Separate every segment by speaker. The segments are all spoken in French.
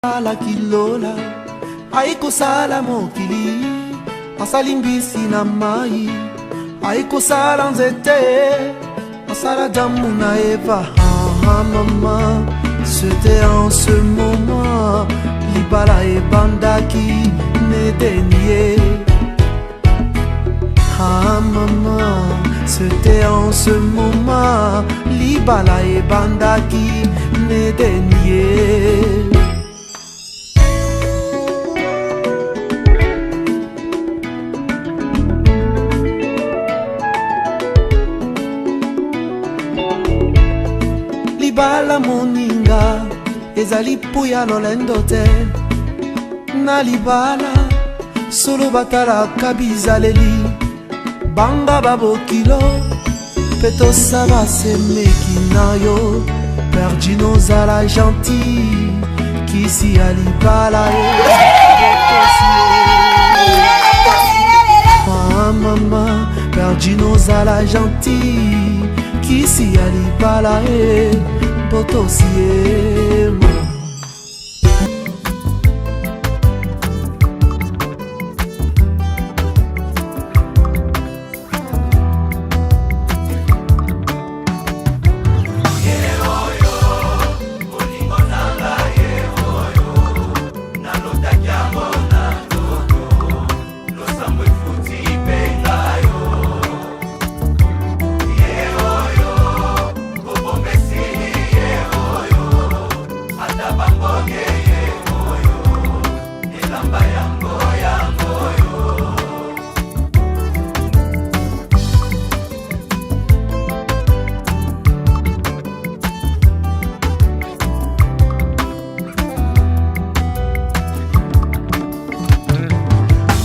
Speaker 1: la kilola aiko sala mokili asali mbisi na mai aiko sala nzete asala damu na Eva. Maman, c'était en ce moment libala e bandaki ne dénié. Maman, c'était en ce moment libala e bandaki ne dénié. Libala moninga ezali puya lolendo te na libala solo batalaka bizaleli banga babokilo petosa basemeki na yo Perdino zala gentil kisi ya libala mama Perdino zala gentil kisi ya libala potosiema.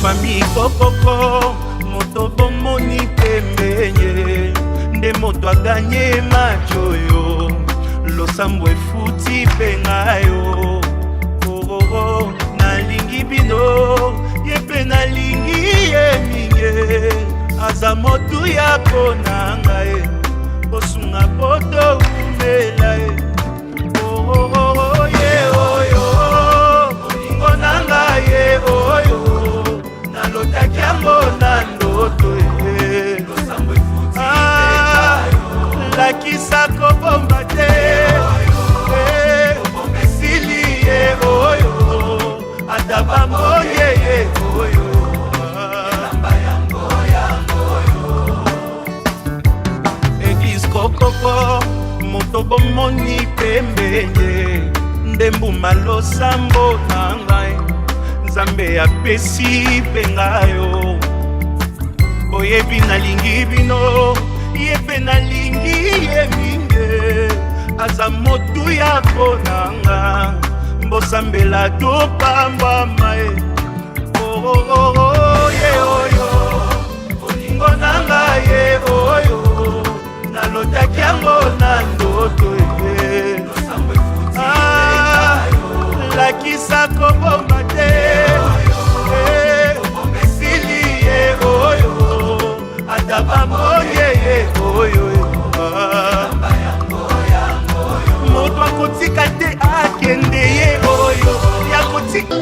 Speaker 2: Mami kokoko moto bomoni pembenye nde moto aganye machoyo losambo efuti pengayo oh nalingi bino yepe nalingi ye minge aza motu ya konanga osunga poto umela oh ye oyo olingo nanga ye oyo lotaki yango na ndoto lakisa kobomba te esili ye oyo ata bambonye ye oyo eglise kokoko moto bomoni pembenye nde mbuma losambo na ngai Nzambe apesi pengayo oyebi nalingi bino yepe nalingi ye minge aza motu ya konanga mbosambela topambwama ye oyo olingo nanga ye oyo nalotaki yango na ndoto lakisa kobomba te esili ye oyo ata bambonye ye oyo moto akotika te akende ye oyo yakotika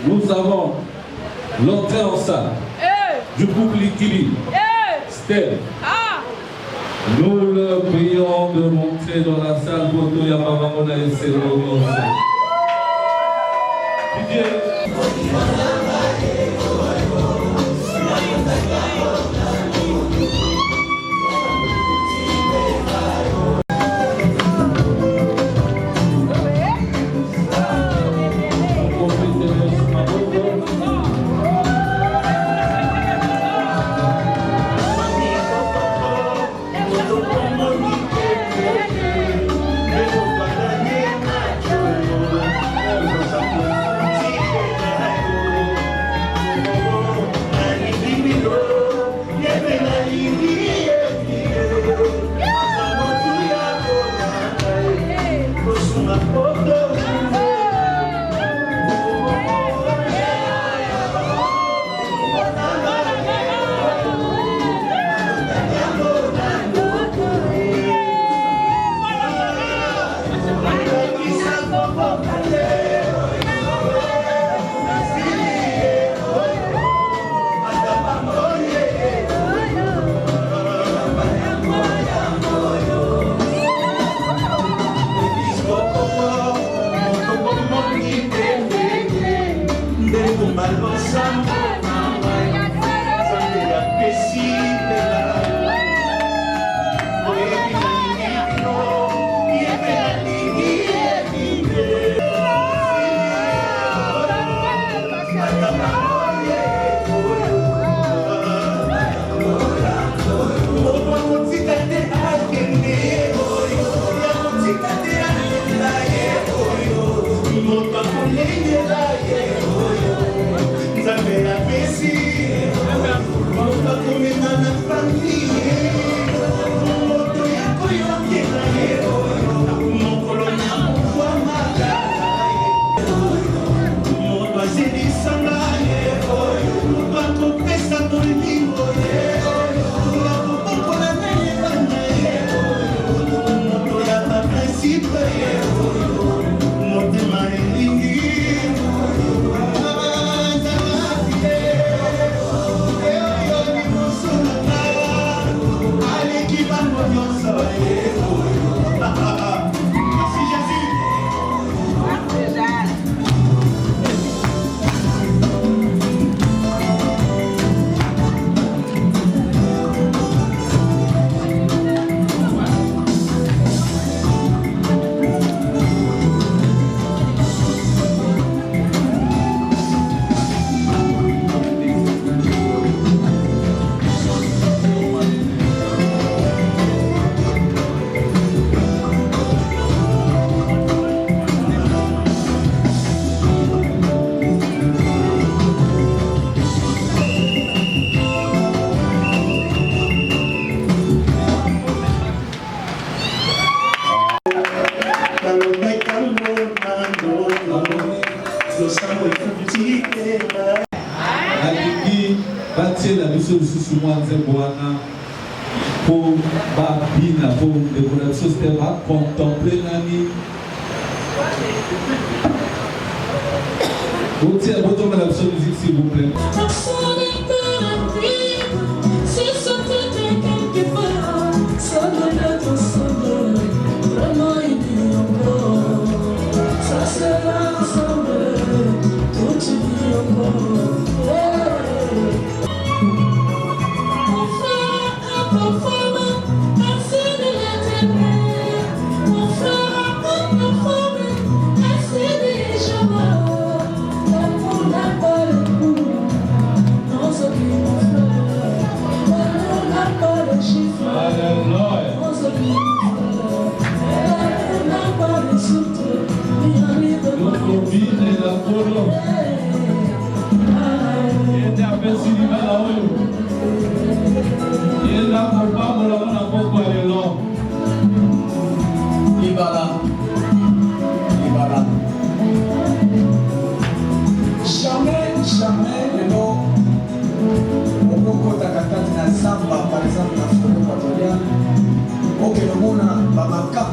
Speaker 3: Nous avons l'entrée en salle du couple Likili, Stella. Nous le prions de monter dans la salle pour nous Yamamona et Cérémonie. Pour Babina, pour la société, contempler l'année. Vous tirez votre musique s'il vous plaît.
Speaker 4: Non,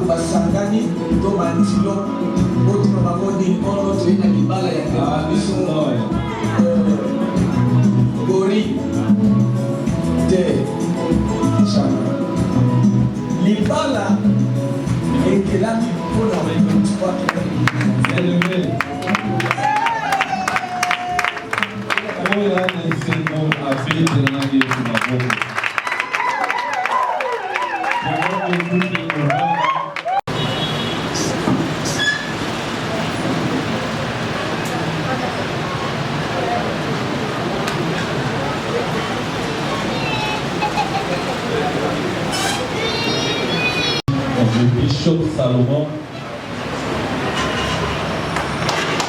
Speaker 4: bato basangani to bandilo otima bango nini ono toyina libala ya biso gori te chana libala ekelami mpona
Speaker 3: Le bishop Salomon,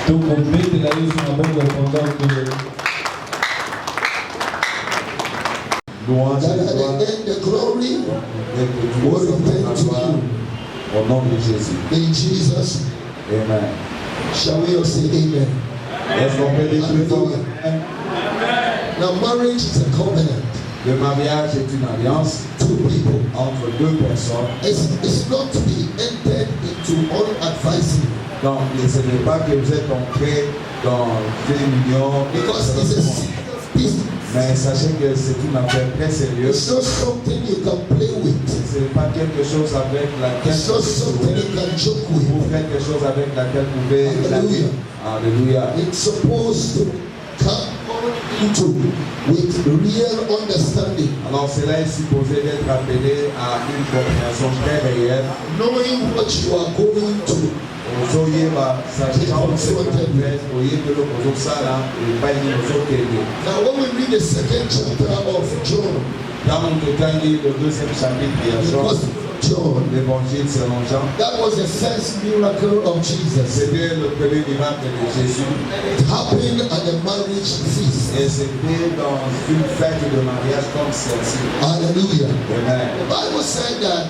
Speaker 3: tout complet de la liste sur la bonne pendant que louange
Speaker 5: the glory will return to you.
Speaker 3: Au nom de Jésus.
Speaker 5: In Jesus.
Speaker 3: Amen.
Speaker 5: Shall we all say amen?
Speaker 3: Est-ce qu'on peut dire plus fort?
Speaker 5: Now marriage is a covenant.
Speaker 3: Le mariage est une alliance
Speaker 5: Two people.
Speaker 3: entre deux personnes.
Speaker 5: It's not to be entered into unadvised.
Speaker 3: Donc, ce n'est pas que vous êtes entrés dans une union.
Speaker 5: Because it's a serious business.
Speaker 3: Mais sachez que c'est une affaire très sérieuse.
Speaker 5: It's not something you can play with.
Speaker 3: Ce n'est pas quelque chose avec laquelle
Speaker 5: It's not something you can joke with.
Speaker 3: vous faites quelque chose avec laquelle vous pouvez.
Speaker 5: Hallelujah.
Speaker 3: Alléluia.
Speaker 5: It's supposed to come into with real understanding.
Speaker 3: Alors cela est supposé d'être appelé à une compréhension très réelle.
Speaker 5: Knowing what you are going to.
Speaker 3: Ozoyeba sachant ce que vous faites, oyebelo kozosala epai nini ozokende.
Speaker 5: Now when we read the second chapter of John,
Speaker 3: Ntango totangi le deuxième chapitre ya Jean,
Speaker 5: John,
Speaker 3: l'évangile selon Jean,
Speaker 5: that was the first miracle of Jesus.
Speaker 3: c'était le premier miracle de Jésus.
Speaker 5: It happened at a marriage feast.
Speaker 3: Et c'était dans une fête de mariage comme celle-ci.
Speaker 5: Hallelujah.
Speaker 3: Amen.
Speaker 5: The Bible said that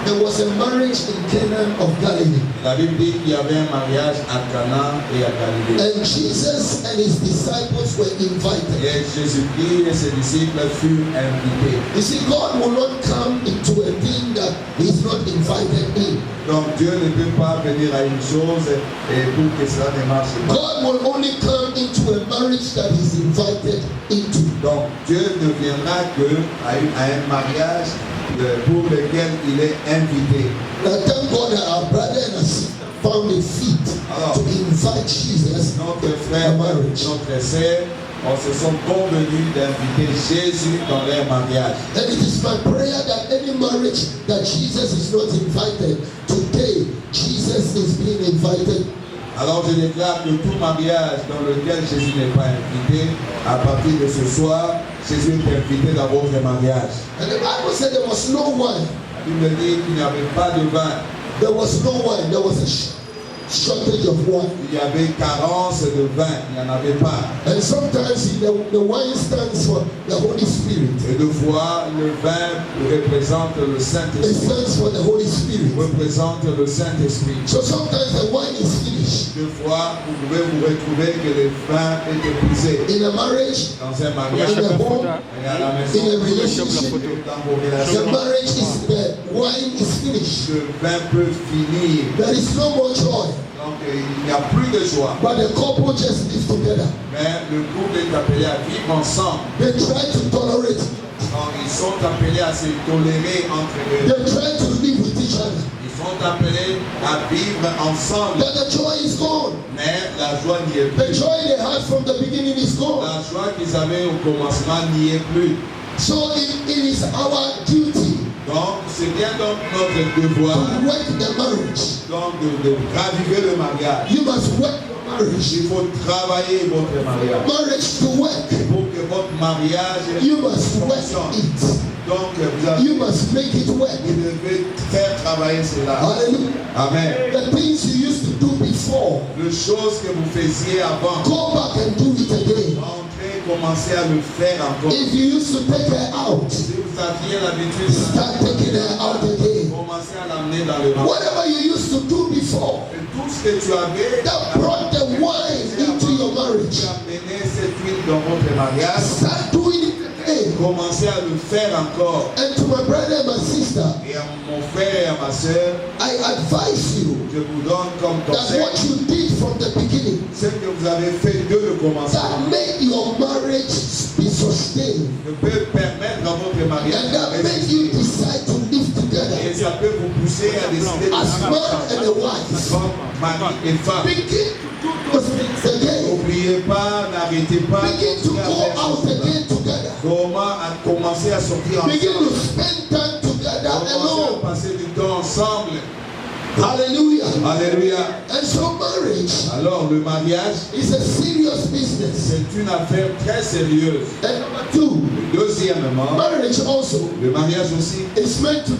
Speaker 5: there was a marriage in Cana of Galilee.
Speaker 3: La Bible dit qu'il y avait un mariage à Cana et à Galilée.
Speaker 5: And Jesus and his disciples were invited.
Speaker 3: Et Jésus-Christ et ses disciples furent invités.
Speaker 5: You see, God will not come into a thing that he's not invited in.
Speaker 3: Donc Dieu ne peut pas venir à une chose et pour que cela ne marche pas.
Speaker 5: God will only come into a marriage that he's invited into.
Speaker 3: Donc Dieu ne viendra que à un mariage pour lequel il est invité.
Speaker 5: Now thank God that our brother and our sister found a fit to invite Jesus
Speaker 3: Notre
Speaker 5: to
Speaker 3: frère,
Speaker 5: a marriage.
Speaker 3: notre sœur, se sont convenus d'inviter Jésus dans leur mariage.
Speaker 5: And it is my prayer that any marriage that Jesus is not invited, today Jesus is being invited.
Speaker 3: Alors je déclare que tout mariage dans lequel Jésus n'est pas invité, à partir de ce soir, Jésus est invité dans votre mariage.
Speaker 5: And the Bible said there was no wine.
Speaker 3: La Bible dit qu'il n'y avait pas de vin.
Speaker 5: There was no wine. There was a shortage of wine.
Speaker 3: Il y avait carence de vin, il n'y en avait pas.
Speaker 5: And sometimes the wine stands for the Holy Spirit.
Speaker 3: Et deux fois, le vin représente le
Speaker 5: It
Speaker 3: Saint-Esprit.
Speaker 5: stands for the Holy Spirit.
Speaker 3: Représente le Saint-Esprit.
Speaker 5: So sometimes the wine is finished.
Speaker 3: Deux fois, vous pouvez vous retrouver que le vin est épuisé.
Speaker 5: In a marriage,
Speaker 3: Dans un mariage,
Speaker 5: in a home,
Speaker 3: et à la maison,
Speaker 5: in a relationship,
Speaker 3: dans vos
Speaker 5: the
Speaker 3: relations,
Speaker 5: marriage is the wine is finished.
Speaker 3: le vin peut finir.
Speaker 5: There is no more joy.
Speaker 3: Donc il n'y a plus de joie.
Speaker 5: But the couple just live together.
Speaker 3: Mais le couple est appelé à vivre ensemble.
Speaker 5: They try to tolerate.
Speaker 3: Donc ils sont appelés à se tolérer entre eux.
Speaker 5: They try to live with each other.
Speaker 3: Ils sont appelés à vivre ensemble.
Speaker 5: But the joy is gone.
Speaker 3: Mais la joie n'y est
Speaker 5: The
Speaker 3: plus.
Speaker 5: joy they had from the beginning is gone.
Speaker 3: La joie qu'ils avaient au commencement n'y est plus.
Speaker 5: So it is our duty
Speaker 3: Donc c'est bien donc notre devoir
Speaker 5: to work the marriage.
Speaker 3: donc de raviver le mariage.
Speaker 5: You must work your marriage.
Speaker 3: Il faut travailler votre mariage.
Speaker 5: Marriage to work.
Speaker 3: Pour que votre mariage
Speaker 5: You must work
Speaker 3: fonctionne.
Speaker 5: it.
Speaker 3: Donc vous
Speaker 5: You must make it work.
Speaker 3: devez faire travailler cela.
Speaker 5: Hallelujah.
Speaker 3: Amen.
Speaker 5: The things you used to do before,
Speaker 3: Les choses que vous faisiez avant,
Speaker 5: go back and do it again.
Speaker 3: entrez, commencez à le faire encore.
Speaker 5: If you used to take her out,
Speaker 3: Si vous aviez l'habitude,
Speaker 5: start taking her out again.
Speaker 3: commencez à l'amener dans le mariage.
Speaker 5: Whatever you used to do before,
Speaker 3: Et tout ce que tu avais,
Speaker 5: that brought the wine into your marriage,
Speaker 3: tu as amené cette huile dans votre mariage.
Speaker 5: start doing it again.
Speaker 3: Commencez à le faire encore.
Speaker 5: And to my brother and my sister, sister,
Speaker 6: Et à mon frère et à ma soeur,
Speaker 5: I advise you
Speaker 6: je vous donne comme
Speaker 5: that
Speaker 6: conseil
Speaker 5: what you did from the beginning
Speaker 6: ce que vous avez fait de le commencement
Speaker 5: that made your marriage be sustained
Speaker 6: ne peut permettre dans votre mariage
Speaker 5: and
Speaker 6: de
Speaker 5: that made you
Speaker 6: résister.
Speaker 5: decide to live together
Speaker 6: Et ça peut vous pousser à décider de
Speaker 5: as
Speaker 6: vivre
Speaker 5: man
Speaker 6: ensemble
Speaker 5: and a wife.
Speaker 6: comme mari et femme.
Speaker 5: Begin to do those things again.
Speaker 6: N'oubliez pas, n'arrêtez pas.
Speaker 5: Begin to
Speaker 6: continuez à
Speaker 5: go
Speaker 6: faire
Speaker 5: out
Speaker 6: cela.
Speaker 5: again together.
Speaker 6: Comment à commencer à sortir
Speaker 5: Begin
Speaker 6: ensemble.
Speaker 5: to spend time together
Speaker 6: Commencez à
Speaker 5: alone.
Speaker 6: passer du temps ensemble.
Speaker 5: Hallelujah.
Speaker 6: Alléluia.
Speaker 5: And so marriage
Speaker 6: Alors le mariage,
Speaker 5: is a serious business.
Speaker 6: c'est une affaire très sérieuse.
Speaker 5: And number two,
Speaker 6: Deuxièmement,
Speaker 5: marriage also
Speaker 6: le mariage aussi.
Speaker 5: is meant to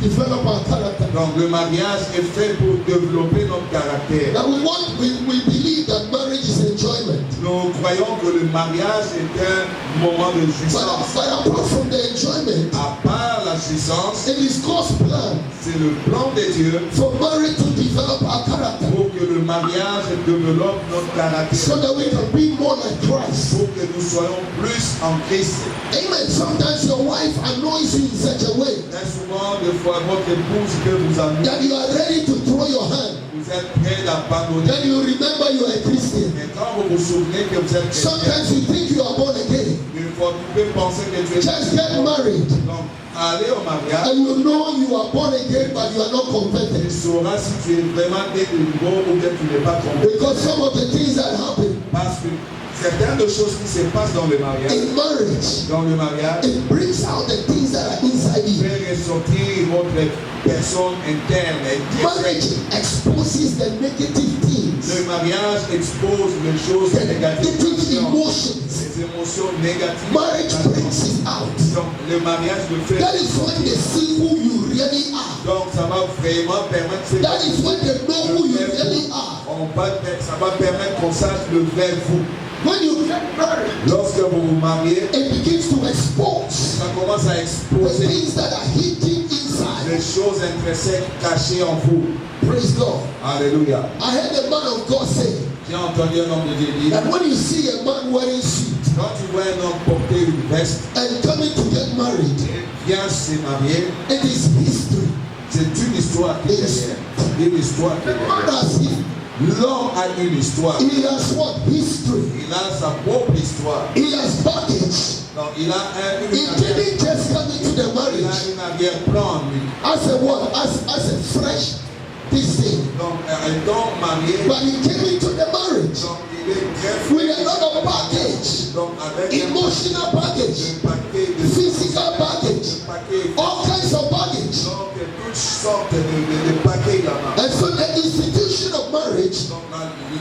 Speaker 5: develop our character.
Speaker 6: Donc le mariage est fait pour développer notre caractère.
Speaker 5: Now we believe that marriage is enjoyment.
Speaker 6: Nous croyons que le mariage est un moment de jouissance.
Speaker 5: But apart from the enjoyment,
Speaker 6: À part la jouissance,
Speaker 5: it is God's plan
Speaker 6: c'est le plan de Dieu
Speaker 5: for marriage to develop our character
Speaker 6: pour que le mariage développe notre
Speaker 5: so
Speaker 6: caractère.
Speaker 5: that we can be more like Christ.
Speaker 6: Pour que nous soyons plus en Christ.
Speaker 5: Amen. Sometimes your wife annoys you in such a way
Speaker 6: Très souvent, des fois, votre épouse peut vous amener.
Speaker 5: that you are ready to throw your hand.
Speaker 6: Vous êtes prêt d'abandonner.
Speaker 5: Then you remember you are a Christian.
Speaker 6: Mais quand vous vous souvenez que vous êtes chrétien,
Speaker 5: Sometimes you think you are born again.
Speaker 6: une fois vous pouvez penser que tu es
Speaker 5: Just get married
Speaker 6: Donc, allez au mariage.
Speaker 5: and you know you are born again but you are not
Speaker 6: Tu
Speaker 5: converted.
Speaker 6: sauras si tu es vraiment né de nouveau ou bien tu n'es pas convaincu.
Speaker 5: Because some of the things that happen
Speaker 6: Parce que certaines des choses qui se passent dans le mariage,
Speaker 5: in marriage, it brings out the things that are inside you.
Speaker 6: fait ressortir votre personne interne.
Speaker 5: Marriage exposes the negative things,
Speaker 6: Le mariage expose les choses
Speaker 5: the
Speaker 6: négatives.
Speaker 5: negative emotions.
Speaker 6: Les émotions négatives.
Speaker 5: Marriage brings it out.
Speaker 6: Donc, le mariage le fait.
Speaker 5: That is when they see who you really are.
Speaker 6: Donc, ça va vraiment permettre.
Speaker 5: That is when they know who you really are.
Speaker 6: Ça va permettre qu'on sache le vrai vous.
Speaker 5: When you get married,
Speaker 6: Lorsque vous vous mariez,
Speaker 5: it begins to expose
Speaker 6: ça commence à
Speaker 5: the
Speaker 6: exposer
Speaker 5: things that are hidden inside.
Speaker 6: les choses intrinsèques cachées en vous.
Speaker 5: Praise God.
Speaker 6: Alléluia.
Speaker 5: I heard a man of God say
Speaker 6: J'ai entendu un homme de Dieu dire,
Speaker 5: that when you see a man wearing suit
Speaker 6: quand tu vois un homme porter une veste
Speaker 5: and coming to get married,
Speaker 6: et vient se marier,
Speaker 5: it is history.
Speaker 6: c'est une histoire qui est derrière. Une histoire qui est
Speaker 5: The man
Speaker 6: derrière.
Speaker 5: has
Speaker 6: L'homme a une histoire.
Speaker 5: he has what? History.
Speaker 6: Il a sa propre histoire.
Speaker 5: He has baggage.
Speaker 6: Donc il a
Speaker 5: He didn't just come into the
Speaker 6: il a
Speaker 5: marriage
Speaker 6: une arrière-plan en lui.
Speaker 5: as a what? As a fresh this thing.
Speaker 6: Donc étant marié,
Speaker 5: But he came into the marriage
Speaker 6: donc il est très
Speaker 5: with a lot of baggage,
Speaker 6: Donc avec
Speaker 5: emotional baggage,
Speaker 6: un paquet de
Speaker 5: physical baggage,
Speaker 6: paquets,
Speaker 5: all kinds of baggage.
Speaker 6: donc toutes sortes de paquets là-bas.
Speaker 5: And so the institution of marriage
Speaker 6: Donc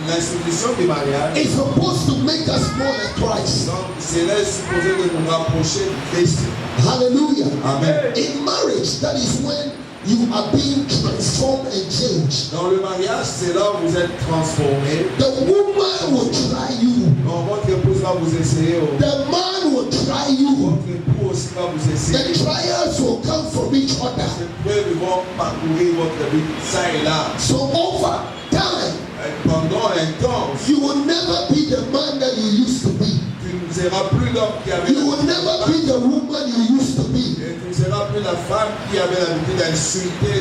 Speaker 6: l'institution du mariage,
Speaker 5: is supposed to make us more like Christ.
Speaker 6: donc c'est là supposé de nous rapprocher du Christ.
Speaker 5: Hallelujah.
Speaker 6: Amen.
Speaker 5: In marriage, that is when you are being transformed and changed.
Speaker 6: Dans le mariage, c'est là où vous êtes transformés.
Speaker 5: The woman will try you.
Speaker 6: Donc votre épouse va vous essayer.
Speaker 5: The man will try you.
Speaker 6: Votre époux aussi va vous
Speaker 5: The
Speaker 6: essayer.
Speaker 5: trials will come from each other.
Speaker 6: Ces preuves vont parcourir votre vie, ça et là.
Speaker 5: So over time,
Speaker 6: Et pendant un temps,
Speaker 5: you will never be the man that you used to be.
Speaker 6: tu ne seras plus l'homme qui avait
Speaker 5: You will never be the woman you used to be.
Speaker 6: Et tu ne seras plus la femme qui avait l'habitude d'insulter,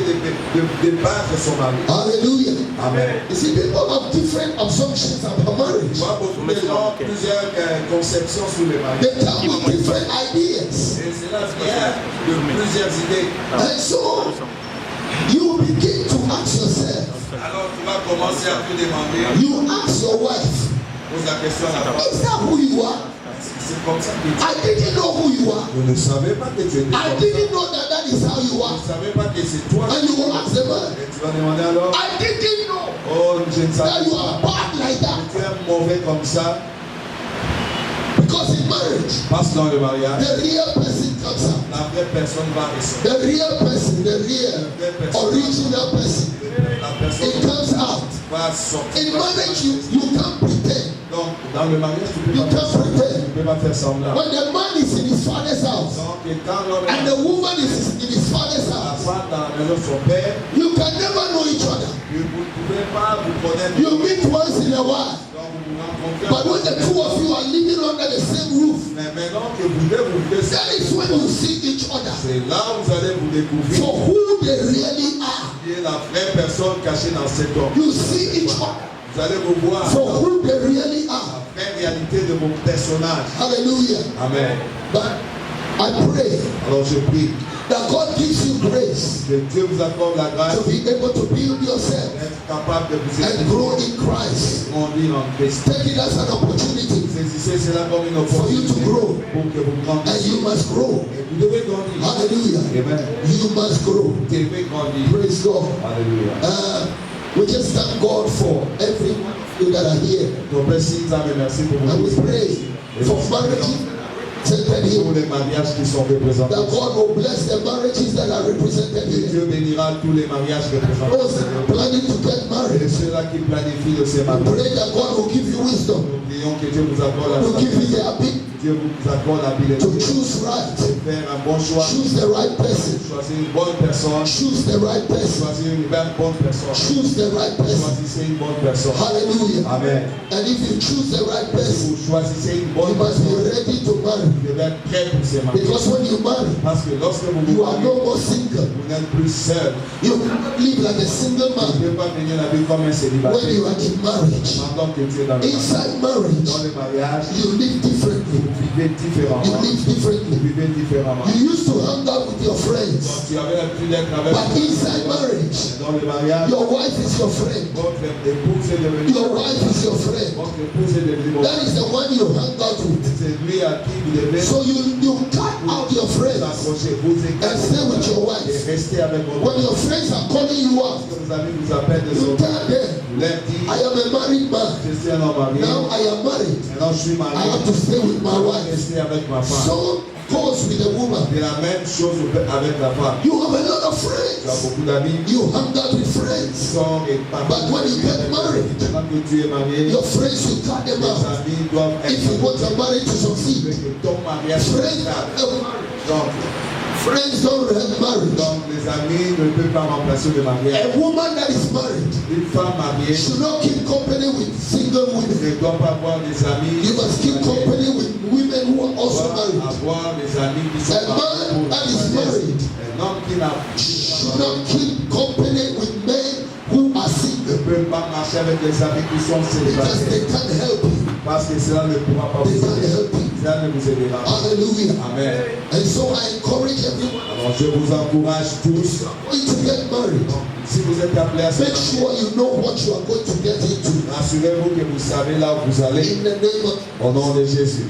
Speaker 6: de battre son mari.
Speaker 5: Hallelujah.
Speaker 6: Amen.
Speaker 5: You see, people have different assumptions about marriage.
Speaker 6: Tu vois, beaucoup de gens ont plusieurs conceptions sur le mariage.
Speaker 5: They come with different ideas.
Speaker 6: Et cela vient de plusieurs idées.
Speaker 5: And so, you begin to ask yourself,
Speaker 6: Alors tu vas commencer à te demander,
Speaker 5: you ask your wife,
Speaker 6: pose la question à la femme.
Speaker 5: is that who you are?
Speaker 6: C'est comme ça que tu
Speaker 5: I didn't know who you are.
Speaker 6: Je ne savais pas que tu étais
Speaker 5: I
Speaker 6: comme ça.
Speaker 5: didn't know that is how you
Speaker 6: Je
Speaker 5: are.
Speaker 6: ne savais pas que c'est toi.
Speaker 5: And you will ask the man,
Speaker 6: Et tu vas demander alors,
Speaker 5: I didn't know
Speaker 6: oh, je ne
Speaker 5: that
Speaker 6: savais
Speaker 5: you are
Speaker 6: pas
Speaker 5: bad like
Speaker 6: que
Speaker 5: that.
Speaker 6: tu es mauvais comme ça.
Speaker 5: Because in marriage,
Speaker 6: Parce que dans le mariage,
Speaker 5: the real person comes out.
Speaker 6: la vraie personne va ressortir.
Speaker 5: The real person, the real original person,
Speaker 6: La personne
Speaker 5: it comes out.
Speaker 6: va sortir.
Speaker 5: In marriage, you can't pretend.
Speaker 6: Donc, dans le mariage, tu
Speaker 5: You
Speaker 6: peux pas faire
Speaker 5: can't
Speaker 6: semblant.
Speaker 5: pretend.
Speaker 6: Tu peux pas faire semblant.
Speaker 5: When the man is in his father's house
Speaker 6: Donc, et quand l'homme
Speaker 5: and
Speaker 6: est
Speaker 5: the woman is in his father's
Speaker 6: la
Speaker 5: house,
Speaker 6: femme dans la maison de son père,
Speaker 5: you can never know each other.
Speaker 6: vous ne pouvez pas vous connaître.
Speaker 5: You meet once in a while.
Speaker 6: Donc vous vous rencontrez.
Speaker 5: But when the two of you are living under the same roof,
Speaker 6: Mais maintenant que vous deux vous vivez,
Speaker 5: that is when you see each other
Speaker 6: c'est là où vous allez vous découvrir
Speaker 5: for who they really are.
Speaker 6: qui est la vraie personne cachée dans cet homme.
Speaker 5: You see each other
Speaker 6: Vous allez vous voir
Speaker 5: for who they really are.
Speaker 6: la vraie réalité de vos personnages.
Speaker 5: Hallelujah.
Speaker 6: Amen.
Speaker 5: But I pray
Speaker 6: Alors je prie
Speaker 5: that God gives you grace
Speaker 6: que Dieu vous accorde la grâce
Speaker 5: to be able to build yourself
Speaker 6: d'être capable de vous
Speaker 5: and grow in Christ.
Speaker 6: grandir en Christ.
Speaker 5: Take it as an opportunity,
Speaker 6: Saisissez cela comme une
Speaker 5: For you to
Speaker 6: opportunité
Speaker 5: grow.
Speaker 6: pour que vous
Speaker 5: and
Speaker 6: grandissiez.
Speaker 5: you must grow.
Speaker 6: Et vous devez grandir.
Speaker 5: Hallelujah.
Speaker 6: Amen.
Speaker 5: You must grow.
Speaker 6: Vous devez grandir.
Speaker 5: Praise God.
Speaker 6: Alléluia.
Speaker 5: We just thank God for every one of you that are here.
Speaker 6: Donc merci, nous avons merci pour
Speaker 5: And we
Speaker 6: vous.
Speaker 5: pray for marriages centered
Speaker 6: Pour
Speaker 5: here.
Speaker 6: les mariages qui sont représentés.
Speaker 5: That God will bless the marriages that are represented
Speaker 6: Que
Speaker 5: here.
Speaker 6: Dieu bénira tous les mariages
Speaker 5: Those
Speaker 6: représentés.
Speaker 5: planning to get
Speaker 6: Et
Speaker 5: married,
Speaker 6: ceux-là qui planifient de se
Speaker 5: we
Speaker 6: marier.
Speaker 5: pray that God will give you wisdom,
Speaker 6: Nous prions que Dieu vous accorde la
Speaker 5: will give you
Speaker 6: sagesse.
Speaker 5: the ability
Speaker 6: Dieu vous accorde l'habileté
Speaker 5: to choose right,
Speaker 6: de faire un bon choix.
Speaker 5: choose the right person,
Speaker 6: Choisir une bonne personne.
Speaker 5: choose the right person,
Speaker 6: Choisir une bonne personne.
Speaker 5: choose the right person.
Speaker 6: Choisissez une bonne personne.
Speaker 5: Hallelujah.
Speaker 6: Amen.
Speaker 5: And if you choose the right
Speaker 6: Si
Speaker 5: person,
Speaker 6: vous choisissez une
Speaker 5: you
Speaker 6: bonne
Speaker 5: must be
Speaker 6: personne,
Speaker 5: ready to marry.
Speaker 6: vous devez être prêt pour se marier.
Speaker 5: Because when you marry,
Speaker 6: Parce que lorsque vous
Speaker 5: you
Speaker 6: vous
Speaker 5: are
Speaker 6: mariez,
Speaker 5: no more single.
Speaker 6: vous n'êtes plus seul.
Speaker 5: You cannot live like a single
Speaker 6: Vous ne
Speaker 5: man
Speaker 6: pouvez pas venir la vie comme un
Speaker 5: when
Speaker 6: célibataire.
Speaker 5: you are in marriage.
Speaker 6: Pendant que tu es dans le mariage.
Speaker 5: Inside marriage,
Speaker 6: Dans le mariage,
Speaker 5: you live differently.
Speaker 6: vous vivez
Speaker 5: You
Speaker 6: différemment.
Speaker 5: live
Speaker 6: Vous
Speaker 5: differently.
Speaker 6: vivez différemment.
Speaker 5: You used to hang out with your friends,
Speaker 6: Donc tu avais l'habitude d'être avec
Speaker 5: but inside marriage,
Speaker 6: dans le mariage,
Speaker 5: your wife is your friend.
Speaker 6: votre épouse est devenue
Speaker 5: Your wife is your friend.
Speaker 6: votre épouse est devenue votre
Speaker 5: That is the one you hang out with.
Speaker 6: c'est lui à qui vous devez
Speaker 5: So you cut out your friends
Speaker 6: s'accrocher, vous
Speaker 5: and stay with your
Speaker 6: et
Speaker 5: wife.
Speaker 6: rester avec votre
Speaker 5: When your friends are calling you out,
Speaker 6: Lorsque vos amis vous appellent de
Speaker 5: you
Speaker 6: son
Speaker 5: tell them,
Speaker 6: vous leur dites,
Speaker 5: I am a married man.
Speaker 6: je suis un homme marié,
Speaker 5: Now I am married.
Speaker 6: maintenant je suis
Speaker 5: I
Speaker 6: marié,
Speaker 5: have to stay with my
Speaker 6: je dois
Speaker 5: wife.
Speaker 6: rester avec ma femme.
Speaker 5: So goes with the woman.
Speaker 6: C'est la même chose avec la femme.
Speaker 5: You have a lot of
Speaker 6: Tu as
Speaker 5: friends.
Speaker 6: beaucoup d'amis qui
Speaker 5: You hang out with friends.
Speaker 6: sont et
Speaker 5: But when you get married,
Speaker 6: quand tu es marié,
Speaker 5: your friends will cut them
Speaker 6: tes
Speaker 5: out.
Speaker 6: amis doivent
Speaker 5: If you
Speaker 6: être
Speaker 5: want your marriage to
Speaker 6: tu veux
Speaker 5: succeed,
Speaker 6: que ton mariage soit
Speaker 5: friends
Speaker 6: stable.
Speaker 5: don't marry.
Speaker 6: Donc,
Speaker 5: Friends don't have marriage.
Speaker 6: les amis ne peuvent pas remplacer le mariage.
Speaker 5: A woman that is married
Speaker 6: Une femme mariée
Speaker 5: should not keep company with single women.
Speaker 6: ne doit pas avoir des amis.
Speaker 5: You must keep company with women who are also married.
Speaker 6: Avoir des amis qui sont
Speaker 5: A man that is married
Speaker 6: un homme qui n'a
Speaker 5: should not keep company with men who are
Speaker 6: ne
Speaker 5: single
Speaker 6: peut pas marcher avec des amis qui sont
Speaker 5: because
Speaker 6: célibataires.
Speaker 5: they can't help you.
Speaker 6: Parce que cela ne pourra pas
Speaker 5: They
Speaker 6: vous
Speaker 5: can't
Speaker 6: aider.
Speaker 5: help you.
Speaker 6: Cela ne vous aidera pas.
Speaker 5: Hallelujah.
Speaker 6: Amen.
Speaker 5: And so I encourage everyone
Speaker 6: Alors je vous encourage tous.
Speaker 5: going to get married.
Speaker 6: Si vous êtes appelés à se
Speaker 5: Make
Speaker 6: marier,
Speaker 5: sure you know what you are going to get into.
Speaker 6: rassurez-vous que vous savez là où vous allez.
Speaker 5: In the name of
Speaker 6: Au nom de Jésus.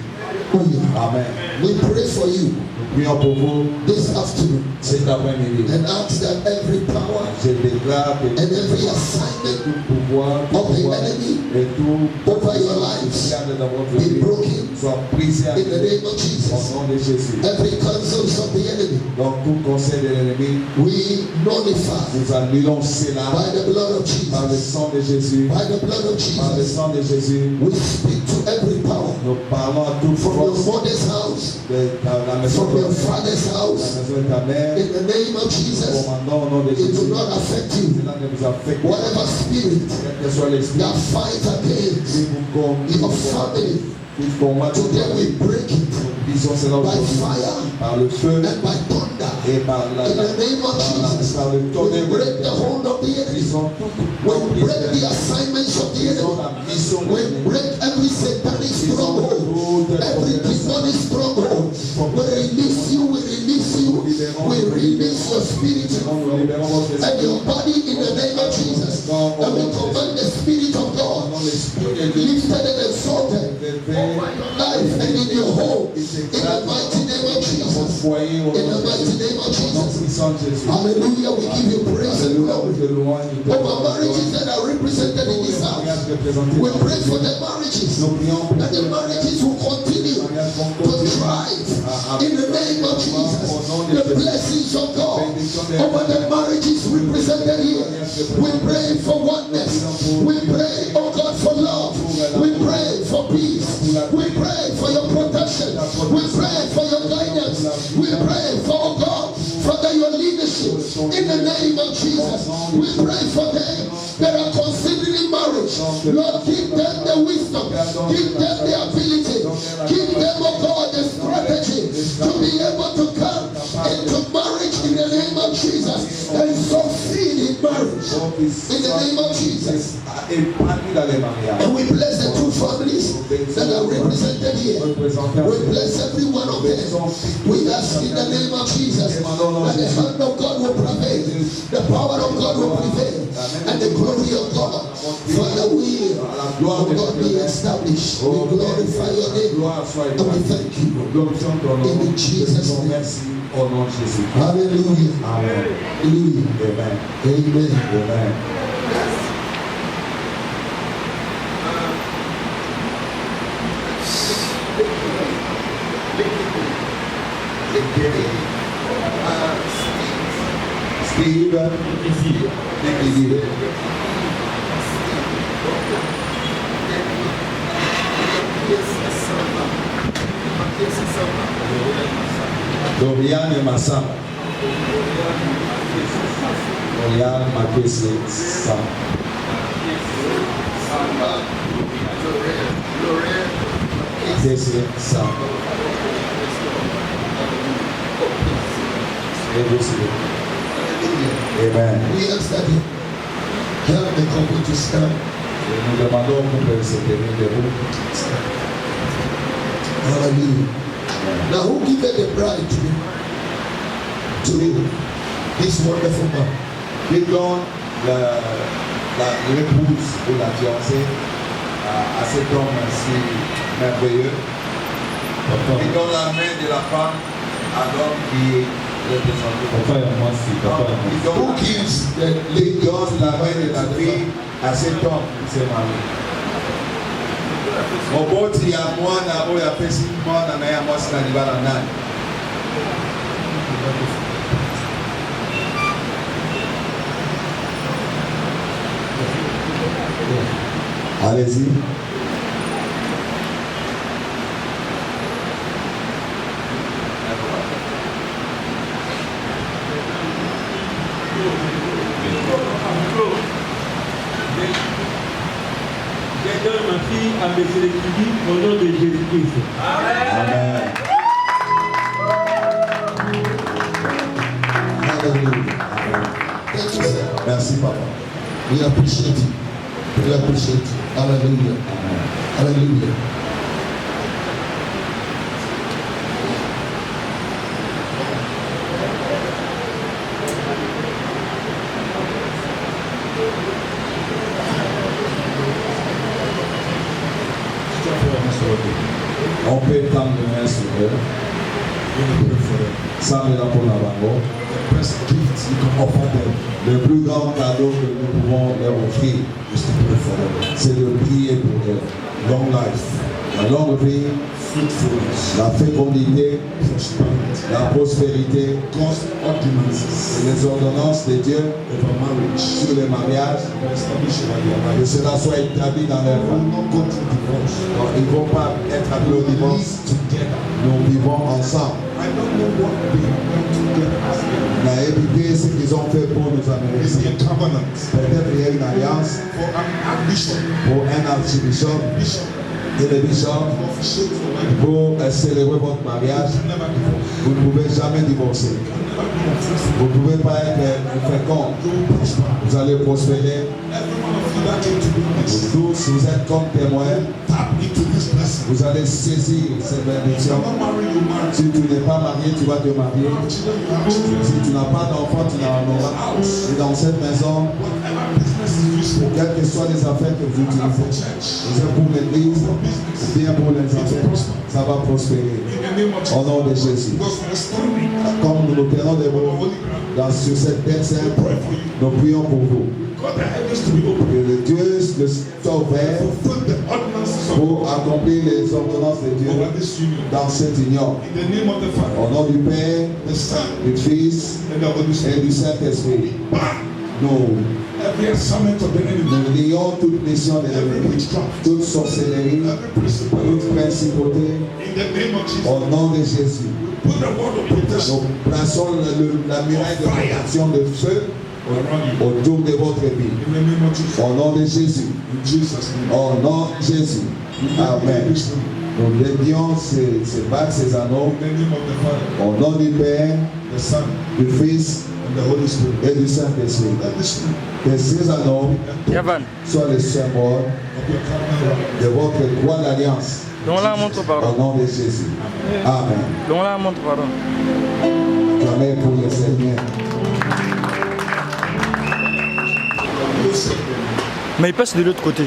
Speaker 6: Amen.
Speaker 5: we pray for you
Speaker 6: Nous prions pour vous
Speaker 5: this afternoon
Speaker 6: cet après-midi.
Speaker 5: and ask that every power
Speaker 6: Je déclare que
Speaker 5: and every assignment
Speaker 6: tout pouvoir
Speaker 5: of the enemy
Speaker 6: et tout
Speaker 5: over your lives
Speaker 6: garde dans votre
Speaker 5: be
Speaker 6: vie
Speaker 5: broken
Speaker 6: soit brisé
Speaker 5: in the name of
Speaker 6: au
Speaker 5: Jesus.
Speaker 6: nom de Jésus.
Speaker 5: Every counsels of the enemy
Speaker 6: Donc tout conseil de l'ennemi,
Speaker 5: we nullify
Speaker 6: nous annulons cela
Speaker 5: by the blood of
Speaker 6: par le
Speaker 5: Jesus.
Speaker 6: sang de Jésus.
Speaker 5: By the blood of
Speaker 6: Par le
Speaker 5: Jesus,
Speaker 6: sang de Jésus,
Speaker 5: we speak to every power
Speaker 6: nous parlons à toute
Speaker 5: from your
Speaker 6: force
Speaker 5: mother's house,
Speaker 6: de la maison
Speaker 5: from
Speaker 6: de
Speaker 5: your father's
Speaker 6: la
Speaker 5: house.
Speaker 6: maison de ta mère.
Speaker 5: In the name of Jesus,
Speaker 6: Commandons au nom de
Speaker 5: it
Speaker 6: Jésus.
Speaker 5: will not affect you.
Speaker 6: Cela ne vous affecte pas.
Speaker 5: Whatever spirit
Speaker 6: Quel que soit l'esprit
Speaker 5: that fight against
Speaker 6: qui vous
Speaker 5: your family,
Speaker 6: combat,
Speaker 5: today we break it
Speaker 6: disons cela
Speaker 5: by
Speaker 6: aujourd'hui
Speaker 5: fire
Speaker 6: par le feu
Speaker 5: and by thunder.
Speaker 6: et par
Speaker 5: In the name of Jesus,
Speaker 6: par le
Speaker 5: we
Speaker 6: tonnerre.
Speaker 5: break the hold of the enemy.
Speaker 6: Brisons
Speaker 5: We break the assignments of the
Speaker 6: Brisons
Speaker 5: enemy.
Speaker 6: la mission de
Speaker 5: We
Speaker 6: l'ennemi.
Speaker 5: break every satanic stronghold, every demonic stronghold. We release you, we release you, we release your spirit
Speaker 6: Nous libérons votre
Speaker 5: and
Speaker 6: esprit.
Speaker 5: your body in the name of Jesus. And we command the spirit of God
Speaker 6: Dans l'esprit de Dieu.
Speaker 5: lifted and exalted over your life and in your home. In the mighty name of Jesus.
Speaker 6: Foyer au
Speaker 5: In
Speaker 6: nom
Speaker 5: the
Speaker 6: de
Speaker 5: mighty
Speaker 6: Jésus.
Speaker 5: name of
Speaker 6: Au nom
Speaker 5: Jesus.
Speaker 6: puissant de Jésus.
Speaker 5: Hallelujah. We give you praise and
Speaker 6: Alléluia,
Speaker 5: glory.
Speaker 6: nous te louons et nous te
Speaker 5: Over marriages that are represented in this house. We pray for the marriages.
Speaker 6: Nous prions pour
Speaker 5: And the marriages will continue to thrive in the name of Jesus. The blessings of God over the marriages represented here. We pray for oneness. We pray, oh God, for love. We pray for peace. We pray for your protection. We pray for your guidance. We pray for, oh God, Father, your leadership in the name of Jesus, we pray for them that are considering marriage. Lord, give them the wisdom, give them the ability, give them, oh God, the strategy to be able to come into marriage in the name of Jesus and succeed in marriage in the name of Jesus. And we bless the two families that are represented here. We bless every one of them. We ask in the name of Jesus that the hand of God will prevail, the power of God will prevail, and the glory of God for the will of God be established. We glorify your name and we thank you in Jesus' name. Hallelujah. Hallelujah. Amen. Amen.
Speaker 6: Steve. Doriane Massamba. Doriane Makese Samba. Makese Samba. Amen.
Speaker 5: We ask that you help the couple to stand.
Speaker 6: Nous demandons au couple de se tenir debout.
Speaker 5: Hallelujah. Now who gave the bride to this wonderful man?
Speaker 6: Qui donne l'épouse ou la fiancée à cet homme si merveilleux. Qui donne la main de la femme à l'homme qui est représenté.
Speaker 5: Who gives
Speaker 6: Qui donne la main de la fille à cet homme qui s'est marié. Moboti ya mwana oyo apesi mwana na ya mwasi na libala nani. Allez-y.
Speaker 7: Je donne ma fille à M. Létudi au nom de Jésus-Christ.
Speaker 6: Amen.
Speaker 5: Hallelujah. Thank you, sir.
Speaker 6: Merci, papa.
Speaker 5: We appreciate you. We appreciate you. Hallelujah. Hallelujah.
Speaker 6: On peut tendre les mains sur eux. Sans les pour la bango. Le plus grand cadeau que nous pouvons leur offrir, c'est de prier pour eux. Long life, la longue vie, la fécondité, la prospérité, les ordonnances de Dieu sur les mariages, que cela soit établi dans leur vie. Ils ne vont pas être appelés au divorce. Nous vivons ensemble. Mais éviter ce qu'ils ont fait pour nous amener. Peut-être il y a une alliance pour un archibishop et le bishop pour célébrer votre mariage. Vous ne pouvez jamais divorcer. Vous ne pouvez pas être fécond. Vous allez prospérer. Vous tous, vous êtes comme témoins. Vous allez saisir cette bénédiction. Si tu n'es pas marié, tu vas te marier. Si tu n'as pas d'enfant, tu n'en auras. Et dans cette maison, quelles que soient les affaires que vous utilisez, c'est pour l'église, ou bien pour les enfants, ça va prospérer. Au nom de Jésus. Comme nous nous tenons debout sur cette terre sainte, nous prions pour vous. Que le Dieu soit ouvert pour accomplir les ordonnances de Dieu dans cette union. Au nom du Père, du Fils et du Saint-Esprit. Nous
Speaker 5: every assignment of the enemy,
Speaker 6: lions toute mission de l'ennemi, toute sorcellerie, toute principauté,
Speaker 5: in the name of Jesus.
Speaker 6: au nom de Jésus.
Speaker 5: Put the word of protection
Speaker 6: Nous plaçons la muraille de protection de feu
Speaker 5: around you.
Speaker 6: autour de votre vie.
Speaker 5: In the name of Jesus.
Speaker 6: Au nom de Jésus.
Speaker 5: In Jesus' name.
Speaker 6: Au nom de Jésus. Amen. Donc les lions se battent ces anneaux
Speaker 5: In the name of the Father,
Speaker 6: au nom du Père,
Speaker 5: the Son,
Speaker 6: du Fils
Speaker 5: and the Holy Spirit.
Speaker 6: et du Saint-Esprit.
Speaker 5: Let this spirit
Speaker 6: Que ces anneaux
Speaker 8: Yavan,
Speaker 6: soient le symbole
Speaker 5: of your covenant
Speaker 6: de votre croix d'alliance
Speaker 8: dont la montre,
Speaker 6: au
Speaker 8: pardon.
Speaker 6: nom de Jésus. Amen.
Speaker 8: Dont la montre, pardon.
Speaker 6: Clamez pour le Seigneur.
Speaker 8: Mais il passe de l'autre côté.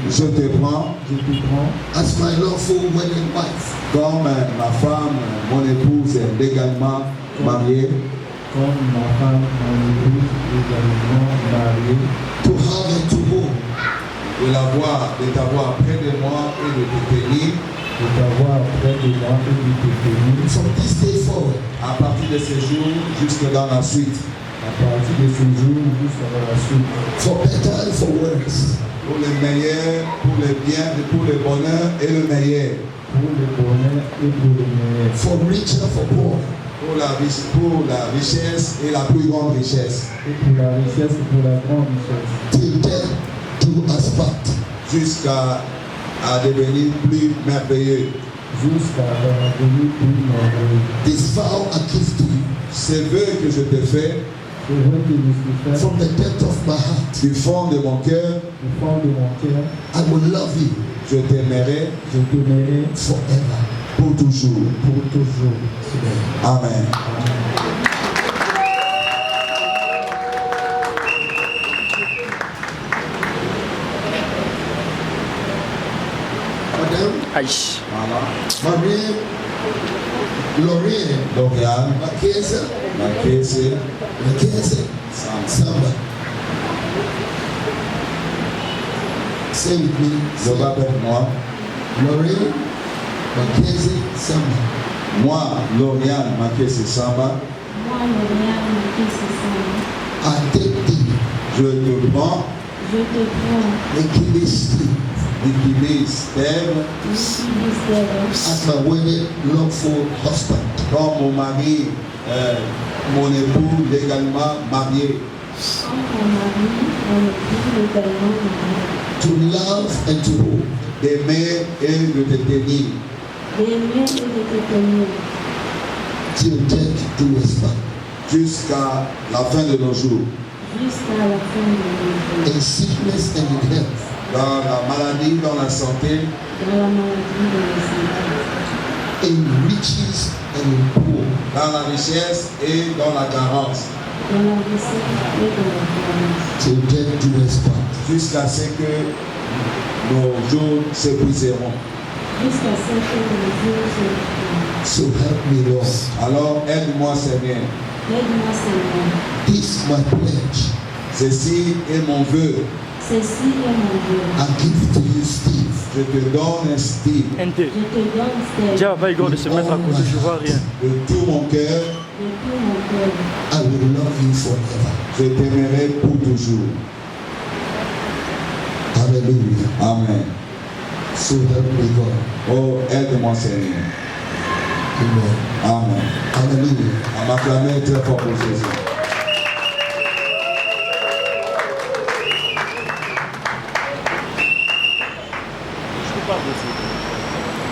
Speaker 6: Je te prends
Speaker 5: as my lawful wedding wife,
Speaker 6: comme ma femme, mon épouse légalement mariée,
Speaker 9: comme ma femme, mon épouse, également mariée,
Speaker 5: to have and to hold,
Speaker 6: de t'avoir près de moi et de te tenir.
Speaker 9: de t'avoir près de moi et de te tenir.
Speaker 5: from this day forward,
Speaker 6: À partir de ce jour jusque dans la suite,
Speaker 9: À partir de ce jour jusqu'à la suite,
Speaker 5: for better and for worse,
Speaker 6: pour le meilleur, pour le bien, pour le bonheur et le meilleur,
Speaker 9: pour le bonheur et pour le meilleur,
Speaker 5: for richer, for poor,
Speaker 6: pour la richesse et la plus grande richesse,
Speaker 9: et pour la richesse et pour la grande richesse,
Speaker 5: till death do us part.
Speaker 6: jusqu'à devenir plus merveilleux.
Speaker 9: jusqu'à la venue plus merveilleuse.
Speaker 5: This vow I give to you
Speaker 6: Ces vœux que je te fais
Speaker 9: Je veux que je suis fait
Speaker 5: from the depth of my heart.
Speaker 6: du fond de mon cœur,
Speaker 9: du fond de mon cœur,
Speaker 5: I will love you
Speaker 6: je t'aimerai
Speaker 9: je t'aimerai
Speaker 5: forever.
Speaker 6: pour toujours.
Speaker 9: pour toujours.
Speaker 6: Amen.
Speaker 5: Madame,
Speaker 8: Aïe.
Speaker 5: Marie, Lorraine,
Speaker 6: Dorian,
Speaker 5: Makeza,
Speaker 6: Makese,
Speaker 5: Samba. Say with me.
Speaker 6: je vais avec moi.
Speaker 5: Lorraine, Makeza, Samba.
Speaker 6: Moi, Lorian Makese Samba,
Speaker 10: Moi, Lauriane Makese Samba,
Speaker 5: I take thee,
Speaker 6: je te prends,
Speaker 10: je te prends,
Speaker 5: Nikili Steve,
Speaker 6: Nikili Steve,
Speaker 5: as my wedded lawful husband.
Speaker 6: comme mon mari, mon époux légalement marié,
Speaker 10: comme mon mari, mon époux légalement marié,
Speaker 5: To love and to hold,
Speaker 6: d'aimer et de te tenir,
Speaker 10: d'aimer et de te tenir,
Speaker 5: till death do us part.
Speaker 6: jusqu'à la fin de nos jours,
Speaker 10: jusqu'à la fin de nos jours,
Speaker 5: In sickness and in health,
Speaker 6: dans la maladie, dans la santé,
Speaker 10: dans la maladie de la santé,
Speaker 5: in riches and in poor,
Speaker 6: dans la richesse et dans la carence,
Speaker 10: dans la recette et dans la violence,
Speaker 5: till death do us part.
Speaker 6: jusqu'à ce que nos jours s'épuiseront.
Speaker 10: jusqu'à ce que nos jours se
Speaker 5: So
Speaker 10: terminent.
Speaker 5: help me, Lord.
Speaker 6: Alors aide-moi Seigneur,
Speaker 10: Aide-moi, Seigneur.
Speaker 5: This my pledge.
Speaker 6: ceci est mon vœu,
Speaker 10: Ceci est mon Dieu.
Speaker 5: I give to you, Steve.
Speaker 6: je te donne un style
Speaker 8: NT.
Speaker 10: Je te donne Steph
Speaker 8: Dis à Vaïgor de se mettre à côté, je vois rien.
Speaker 6: de tout mon cœur,
Speaker 10: de tout mon cœur.
Speaker 5: I will love you forever.
Speaker 6: je t'aimerai pour toujours.
Speaker 5: Hallelujah.
Speaker 6: Amen.
Speaker 5: So help me, God.
Speaker 6: Oh, aide-moi Seigneur.
Speaker 5: Amen.
Speaker 6: Amen.
Speaker 5: Hallelujah.
Speaker 6: On m'acclamer très fort pour Jésus.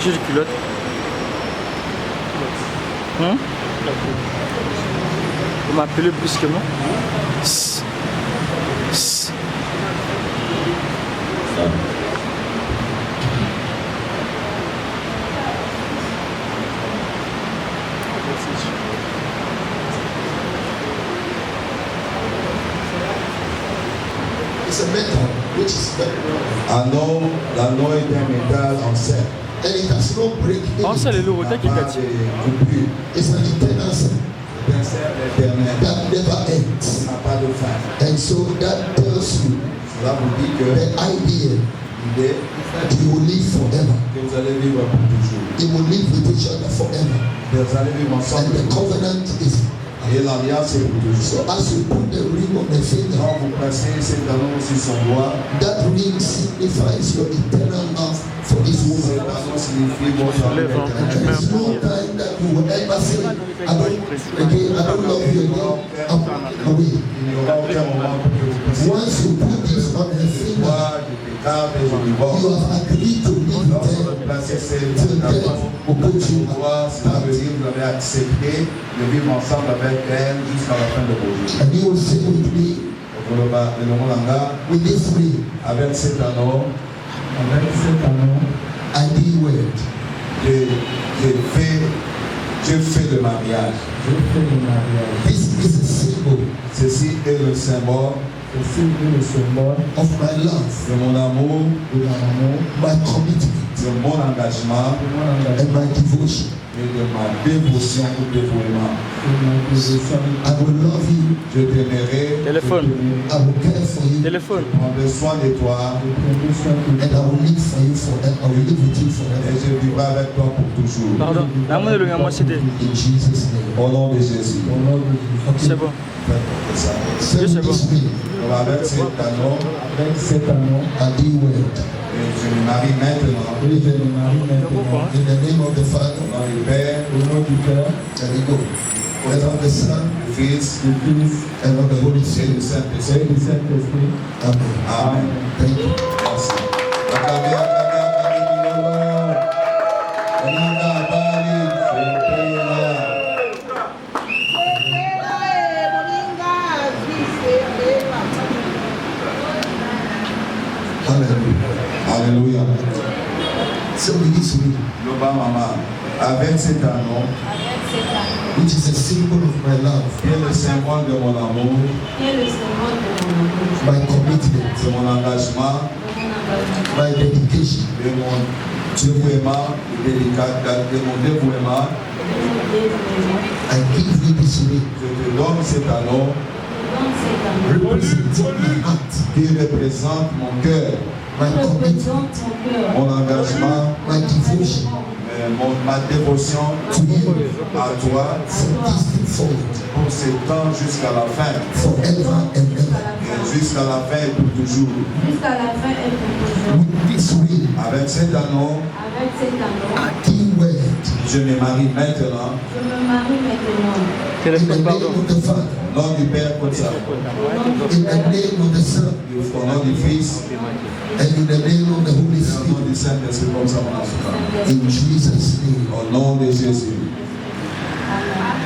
Speaker 8: J'ai des culottes. Hein? Vous m'appelez brusquement. Sss. Sss.
Speaker 5: It's a metal which is very round.
Speaker 6: L'anneau est un métal en cercle.
Speaker 5: And it has no break in
Speaker 8: Pensez à
Speaker 5: it.
Speaker 8: l'élo, t'as qui t'a dit?
Speaker 6: Coupure.
Speaker 5: It's an eternal circle
Speaker 6: C'est un cercle éternel.
Speaker 5: that never ends.
Speaker 6: Ça n'a pas de fin.
Speaker 5: And so that tells you
Speaker 6: Cela vous dit que
Speaker 5: the idea
Speaker 6: idée
Speaker 5: that you will live forever.
Speaker 6: que vous allez vivre pour toujours.
Speaker 5: You will live with each other forever.
Speaker 6: Vous allez vivre
Speaker 5: And
Speaker 6: ensemble.
Speaker 5: the covenant is.
Speaker 6: Et l'alliance est pour toujours.
Speaker 5: So as you put the ring on the finger,
Speaker 6: Quand vous placez cet anneau sur son doigt,
Speaker 5: that ring signifies your eternal love for this
Speaker 6: cet
Speaker 5: woman.
Speaker 6: anneau signifie votre amour
Speaker 5: And
Speaker 6: éternel.
Speaker 5: there is no time that you will ever say, I don't love you again, I'm away.
Speaker 6: Il n'y aura aucun moment pour que vous puissiez
Speaker 5: Once you put this on the finger,
Speaker 6: voir du pétard et du
Speaker 5: you
Speaker 6: divorce.
Speaker 5: have agreed to live
Speaker 6: Lorsque
Speaker 5: there
Speaker 6: vous placez cet
Speaker 5: till death
Speaker 6: anneau
Speaker 5: will put
Speaker 6: sur
Speaker 5: you
Speaker 6: le doigt, cela veut dire que vous avez accepté de vivre ensemble avec elle jusqu'à la fin de vos jours.
Speaker 5: And you will say with me, with this ring,
Speaker 6: avec cet anneau,
Speaker 5: I did word.
Speaker 6: Dieu fait le mariage.
Speaker 5: This is a symbol
Speaker 6: Ceci est le symbole
Speaker 5: of my love,
Speaker 6: de mon amour,
Speaker 5: my commitment,
Speaker 6: de mon engagement
Speaker 5: and my devotion.
Speaker 6: et de ma dévotion ou dévouement.
Speaker 5: I will love you.
Speaker 6: Je t'aimerai,
Speaker 8: Téléphone.
Speaker 5: I will care for you.
Speaker 8: Téléphone.
Speaker 6: je prendrai soin de toi
Speaker 5: And I will live for you forever. I will live with you
Speaker 6: et
Speaker 5: forever.
Speaker 6: je vivrai avec toi pour toujours.
Speaker 8: Pardon. L'amour de l'union, moi c'était.
Speaker 5: In Jesus' name.
Speaker 6: Au nom de Jésus.
Speaker 8: C'est bon.
Speaker 6: Faites ça.
Speaker 5: Send
Speaker 8: Yes, sir.
Speaker 5: this ring.
Speaker 6: Donc avec cet anneau,
Speaker 5: I did word.
Speaker 6: et je me marie maintenant.
Speaker 5: In the name of the Father,
Speaker 6: Au nom du Père,
Speaker 5: there we go. And of the Son,
Speaker 6: du Fils
Speaker 5: and of the Holy
Speaker 6: et du
Speaker 5: Spirit.
Speaker 6: Saint-Esprit.
Speaker 5: Amen.
Speaker 6: Amen.
Speaker 5: Thank you.
Speaker 6: Merci. Acclamez, acclamez, acclamez du Lord. Onanga habari, Sempela.
Speaker 5: Hallelujah.
Speaker 6: Alléluia.
Speaker 5: So with this ring,
Speaker 6: Loba Mama, avec cet anneau,
Speaker 5: which is a symbol of my love,
Speaker 6: qui est le symbole de mon amour,
Speaker 5: my commitment,
Speaker 6: de mon engagement,
Speaker 5: my dedication,
Speaker 6: de mon dévouement, de mon dévouement,
Speaker 5: I give you this ring,
Speaker 6: je te donne cet anneau
Speaker 5: representing my heart,
Speaker 6: qui représente mon cœur,
Speaker 5: my commitment,
Speaker 6: mon engagement,
Speaker 5: my devotion
Speaker 6: ma dévotion
Speaker 5: to you
Speaker 6: à toi
Speaker 5: from this day forward,
Speaker 6: pour ce temps jusqu'à la fin.
Speaker 5: forever and ever.
Speaker 6: Et jusqu'à la fin et pour toujours.
Speaker 10: Jusqu'à la fin et pour toujours.
Speaker 5: With this ring,
Speaker 6: Avec cet anneau,
Speaker 10: Avec cet anneau,
Speaker 5: I did word.
Speaker 6: je me marie maintenant.
Speaker 10: je me marie maintenant.
Speaker 5: In the
Speaker 8: Téléphone,
Speaker 5: name
Speaker 8: pardon.
Speaker 5: of the Father,
Speaker 6: Au nom du Père comme ça.
Speaker 5: in the name of the Son,
Speaker 6: Au nom du Fils.
Speaker 5: and in the name of the Holy
Speaker 6: Au nom
Speaker 5: Spirit.
Speaker 6: du Saint-Esprit comme ça mon enfant.
Speaker 5: In Jesus' name.
Speaker 6: Au nom de Jésus.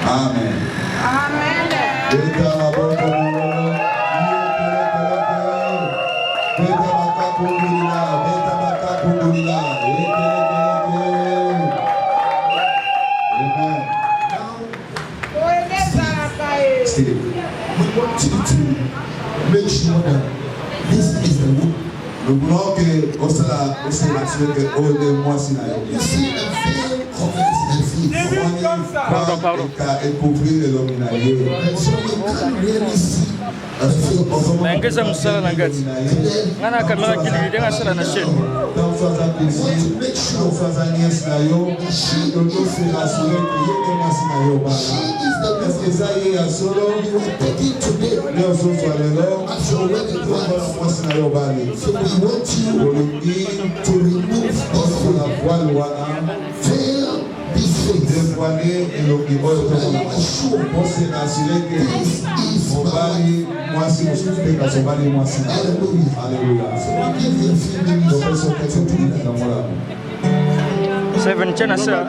Speaker 6: Amen. Steve.
Speaker 5: We want you to make sure that this is the wood.
Speaker 6: Nous voulons que au Sénat, que au de moi si
Speaker 5: You see, the veil covers the feet.
Speaker 8: Pardon.
Speaker 6: Et couvrir le luminaire.
Speaker 5: And so you can't really see the feet.
Speaker 8: Na ngeza musala na ngati. Ngana kamera kili denga sala na sheni.
Speaker 6: Dans sa zapissi, dans sa zanies na yo, she doit se rassurer que yo de moi si na yo bana. Est-ce que ça y est à solo?
Speaker 5: You are taking today
Speaker 6: Leo so so lelo,
Speaker 5: as your wedding
Speaker 6: moi
Speaker 5: wife.
Speaker 6: si na yo bana.
Speaker 5: So we want you
Speaker 6: Olingi
Speaker 5: to remove
Speaker 6: sur
Speaker 5: this
Speaker 6: la voile wana,
Speaker 5: veil, this face.
Speaker 6: dévoiler et l'oki oyo to
Speaker 5: And you are sure
Speaker 6: pour se rassurer que
Speaker 5: this is my
Speaker 6: mobali moi si mosusu ka sobali moi si na yo.
Speaker 5: Hallelujah.
Speaker 6: Alléluia.
Speaker 5: I'll give you a few minutes
Speaker 6: Donc so que tu dis dans moi là.
Speaker 8: 7 chana sa.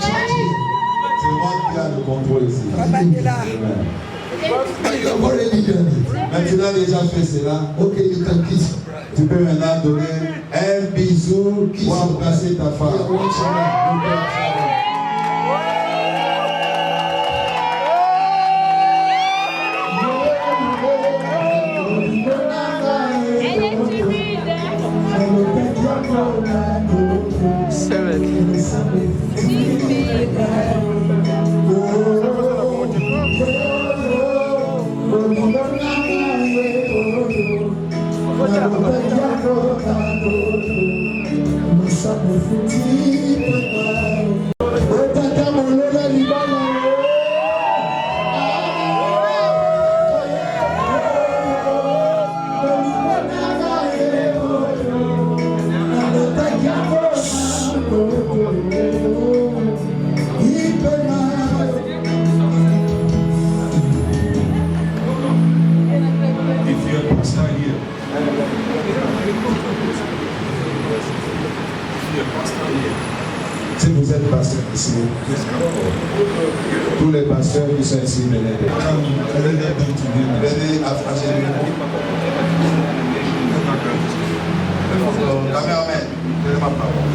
Speaker 6: C'est moi qui a le contrôle ici. Amen.
Speaker 5: You have already done it.
Speaker 6: Maintenant déjà fait cela,
Speaker 5: Okay, you can kiss.
Speaker 6: tu peux maintenant donner un bisou pour embrasser ta
Speaker 5: You are
Speaker 6: femme.
Speaker 5: watching now.
Speaker 6: Si vous êtes pasteur ici, tous les pasteurs qui sont ici, venez à franchir le mot. Amen. Donnez ma parole.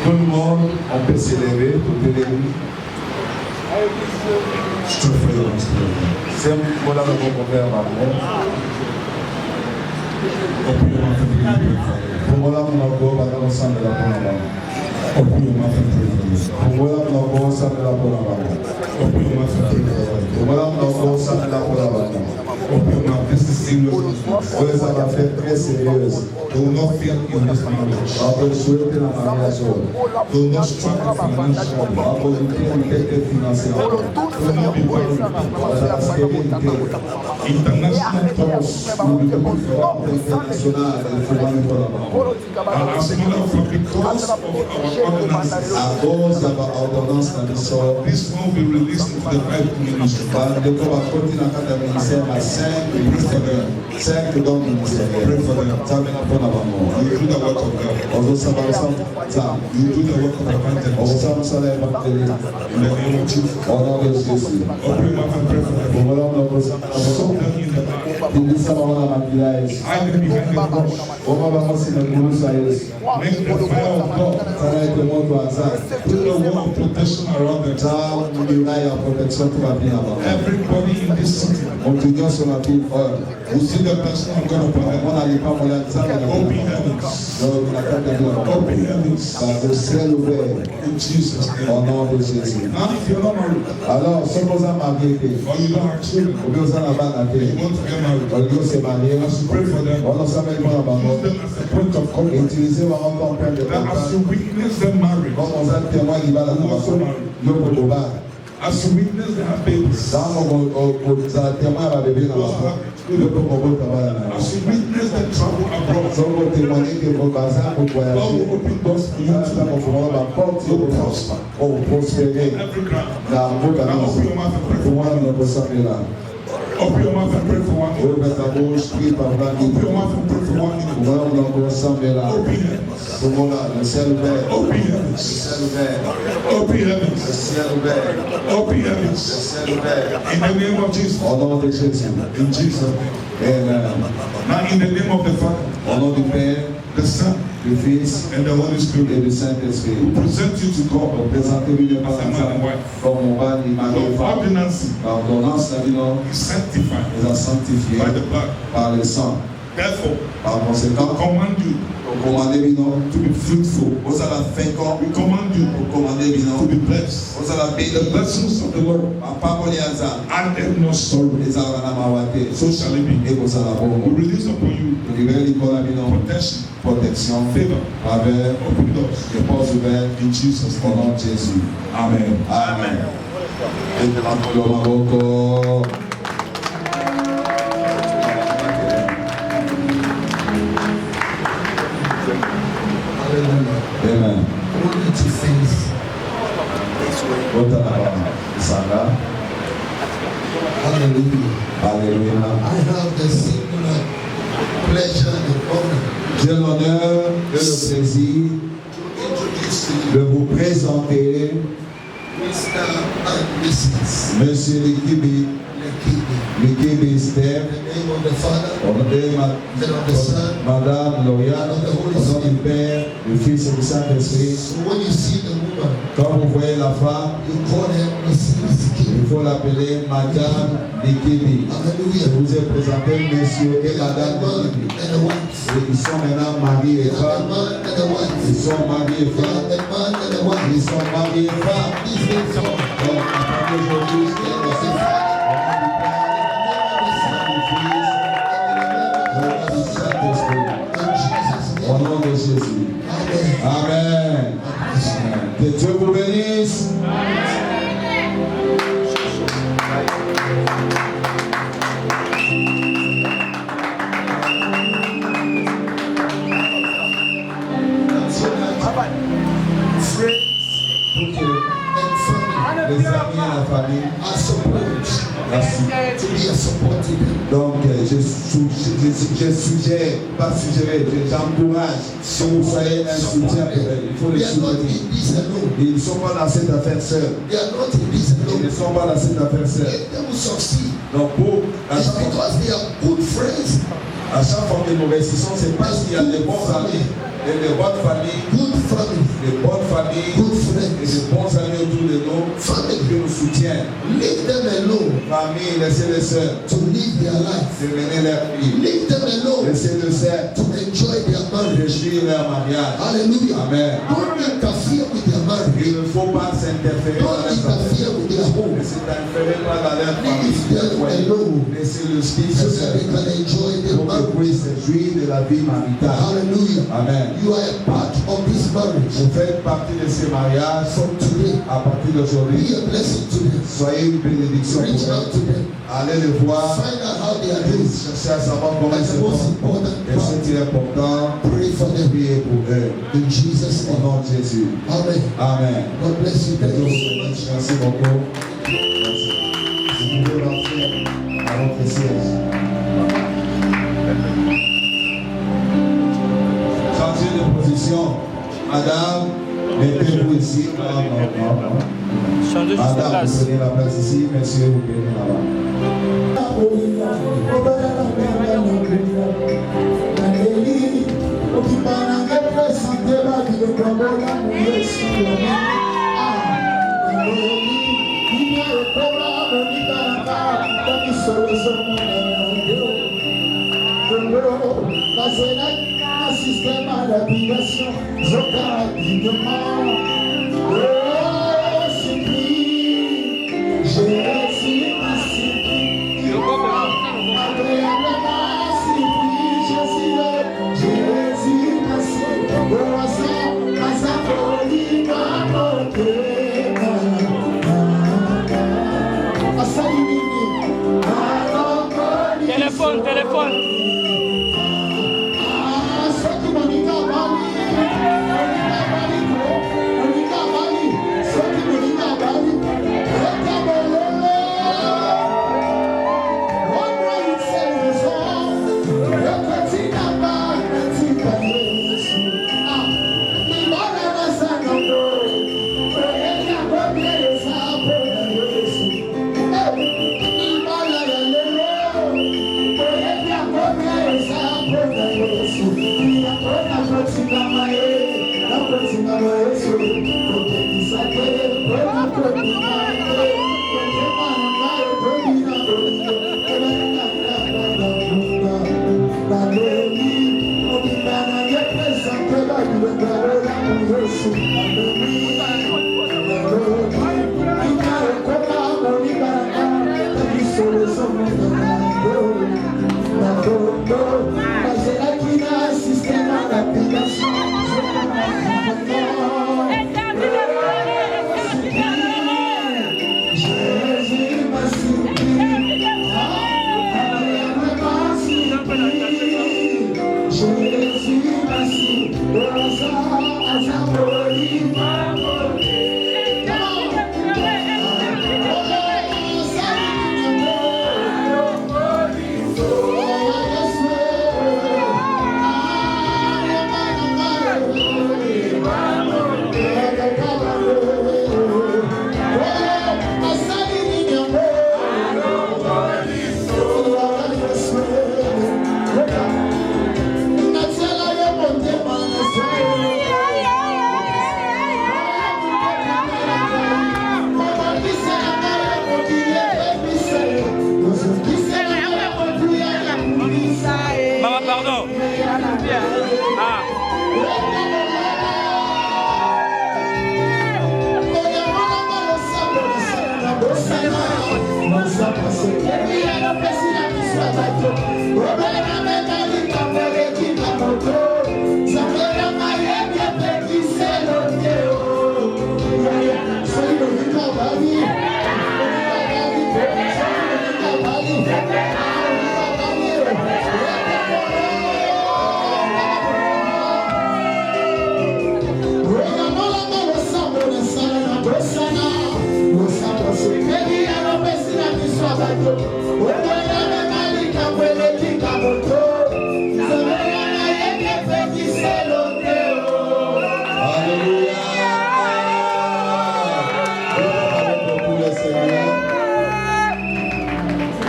Speaker 6: Tout le monde, on peut s'élever, tout élever. C'est un peu là le bon père Maman. Pour moi, on a beau dans ensemble de la bonne. Pour moi, on a beau ensemble de la bonne. Pour moi, on a beau ensemble de la bonne. On les a fait très sérieuses. Do not feel in this language. Do not struggle financially. Do not be worried. International talks will be international. And as a matter of fact, because of our ordinances, this one will be released into the private ministry. Pray for them. You do the work of God. You do the work of evangelist. In the name of Jesus. Open your mouth and pray for them. Soak them in the blood. Hide them behind the cross. Make the fire of God. Put the wall of protection around them. Everybody in this city who see the person of God upon them. Open heavens. Open heavens. In Jesus' name. Now if you're not married, or you don't have children, you want to get married, as you pray for them, use them as a point of contact. That as you witness them married, you also married. As you witness them have babies, as you witness them travel abroad, God will open doors for you to prosper in every ground. Now open your mouth and pray for one. Open your mouth and pray for one. Open your mouth and pray for one. Open heavens. Open heavens. Open heavens. Open heavens. In the name of Jesus. In Jesus. Amen. Now in the name of the Father, the Son, the Fils, and the Holy Spirit, we present you to God as a man and wife. The ordinance is sanctified by the blood. Therefore, I command you to be fruitful. We command you to be blessed. The blessings of the Lord added no sorrow. So shall it be. We release upon you protection, favor, open doors, in Jesus' name. Amen. Amen. Amen.
Speaker 5: I want you to sing this way. Hallelujah.
Speaker 6: Hallelujah.
Speaker 5: I have the singular pleasure and honor
Speaker 6: J'ai l'honneur et le plaisir de vous présenter Monsieur Likibi L'équipe Esther,
Speaker 5: In the name of the Father,
Speaker 6: au nom de
Speaker 5: and of the Son,
Speaker 6: Madame Lauriane,
Speaker 5: and of the Holy
Speaker 6: au nom du
Speaker 5: Spirit.
Speaker 6: Père, du Fils et du Saint-Esprit.
Speaker 5: So when you see the woman,
Speaker 6: Quand vous voyez la femme,
Speaker 5: you call her Mrs. King.
Speaker 6: il faut l'appeler Madame Likibi. Je
Speaker 5: Hallelujah.
Speaker 6: vous ai présenté Monsieur et Madame Likibi.
Speaker 5: And the wife.
Speaker 6: Et ils sont maintenant mari et
Speaker 5: The
Speaker 6: femme.
Speaker 5: man and the wife.
Speaker 6: Ils sont mariés et femmes.
Speaker 5: The man and the wife.
Speaker 6: Ils sont mariés et femmes.
Speaker 5: These things are
Speaker 6: Donc, à partir d'aujourd'hui, au nom de Jésus. Amen. Que Dieu vous bénisse. Les amis et la famille donc je suggère, pas suggérer, j'encourage que vous soyez un soutien pour elles. Il faut les soutenir. Ils ne sont pas dans cette affaire seule. Ils ne sont pas dans cette affaire seule. Donc pour à chaque fois que nous réussissons, c'est parce qu'il y a des bons amis et des bonnes familles, des bonnes familles et des bons amis autour de nous qui nous soutiennent. Famille, laissez-les seuls de mener leur vie. Laissez-les seuls de réjouir leur mariage. Amen. Il ne faut pas s'interférer dans leur affaires. Ne s'interférer pas dans leur famille. Laissez-le style pour qu'ils puissent jouir de la vie maritale. Amen.
Speaker 5: You are a part of this marriage.
Speaker 6: Vous faites partie de ces mariages.
Speaker 5: From today,
Speaker 6: à partir d'aujourd'hui.
Speaker 5: be a blessing to them.
Speaker 6: Soyez une bénédiction
Speaker 5: Reach
Speaker 6: pour
Speaker 5: out to
Speaker 6: eux.
Speaker 5: them.
Speaker 6: Allez les voir.
Speaker 5: Find out how they are doing.
Speaker 6: Cherchez à savoir comment ils
Speaker 5: That's
Speaker 6: se
Speaker 5: the most
Speaker 6: portent.
Speaker 5: important
Speaker 6: Et ce
Speaker 5: part.
Speaker 6: qui est important,
Speaker 5: Pray for them.
Speaker 6: priez pour eux.
Speaker 5: In Jesus'
Speaker 6: Au
Speaker 5: name.
Speaker 6: nom de Jésus.
Speaker 5: Amen.
Speaker 6: Amen.
Speaker 5: God bless you. Thank you so much.
Speaker 6: Merci beaucoup. Merci. Vous pouvez rentrer à votre siège. Changez de position. Madame, mettez-vous ici. Non, non, non, non.
Speaker 8: Changez juste de
Speaker 6: Madame,
Speaker 8: place.
Speaker 6: vous prenez la place ici. Monsieur, vous prenez là-bas.
Speaker 8: Téléphone, téléphone.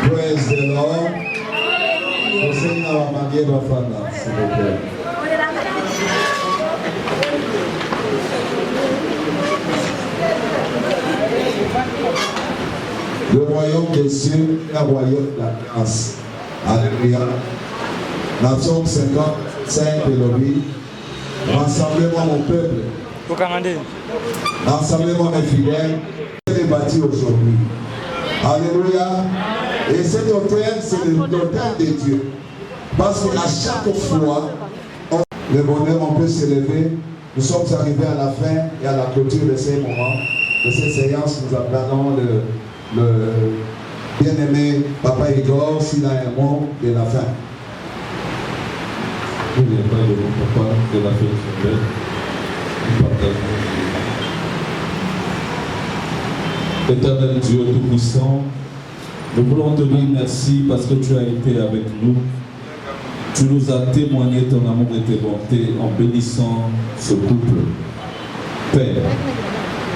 Speaker 6: Praise the Lord. Le Seigneur va marier nos femmes, s'il vous plaît. Le royaume des cieux est un royaume de la grâce. Alléluia. Dans Psaume 55 de l'Obi, rassemblez-moi mon peuple. Rassemblez-moi mes fidèles. Je l'ai bâti aujourd'hui. Alléluia. Et cet hôtel, c'est l'hôtel de Dieu. Parce qu'à chaque fois, le bonheur, on peut s'élever. Nous sommes arrivés à la fin et à la clôture de ces moments, de ces séances. Nous appelons le bien-aimé Papa Igor, s'il a un mot de la fin.
Speaker 3: Il n'y a pas de bon papa de la fin de nous partageons. Éternel Dieu Tout-Puissant, nous voulons te dire merci parce que tu as été avec nous. Tu nous as témoigné ton amour et tes bontés en bénissant ce couple. Père,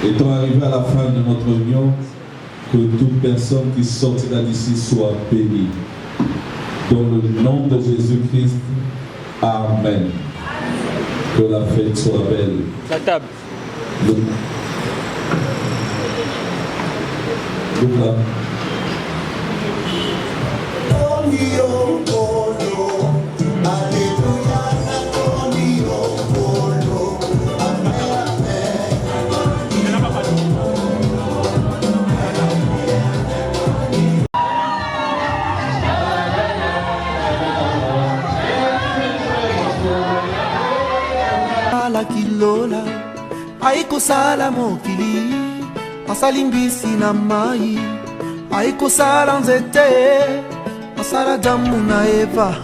Speaker 3: étant arrivé à la fin de notre union, que toute personne qui sortira d'ici soit bénie. Dans le nom de Jésus-Christ, Amen. Que la fête soit belle.
Speaker 8: La table.
Speaker 1: La kilola aikosala mokili asali mbisi na mai aikosala nzete asala damu na eva.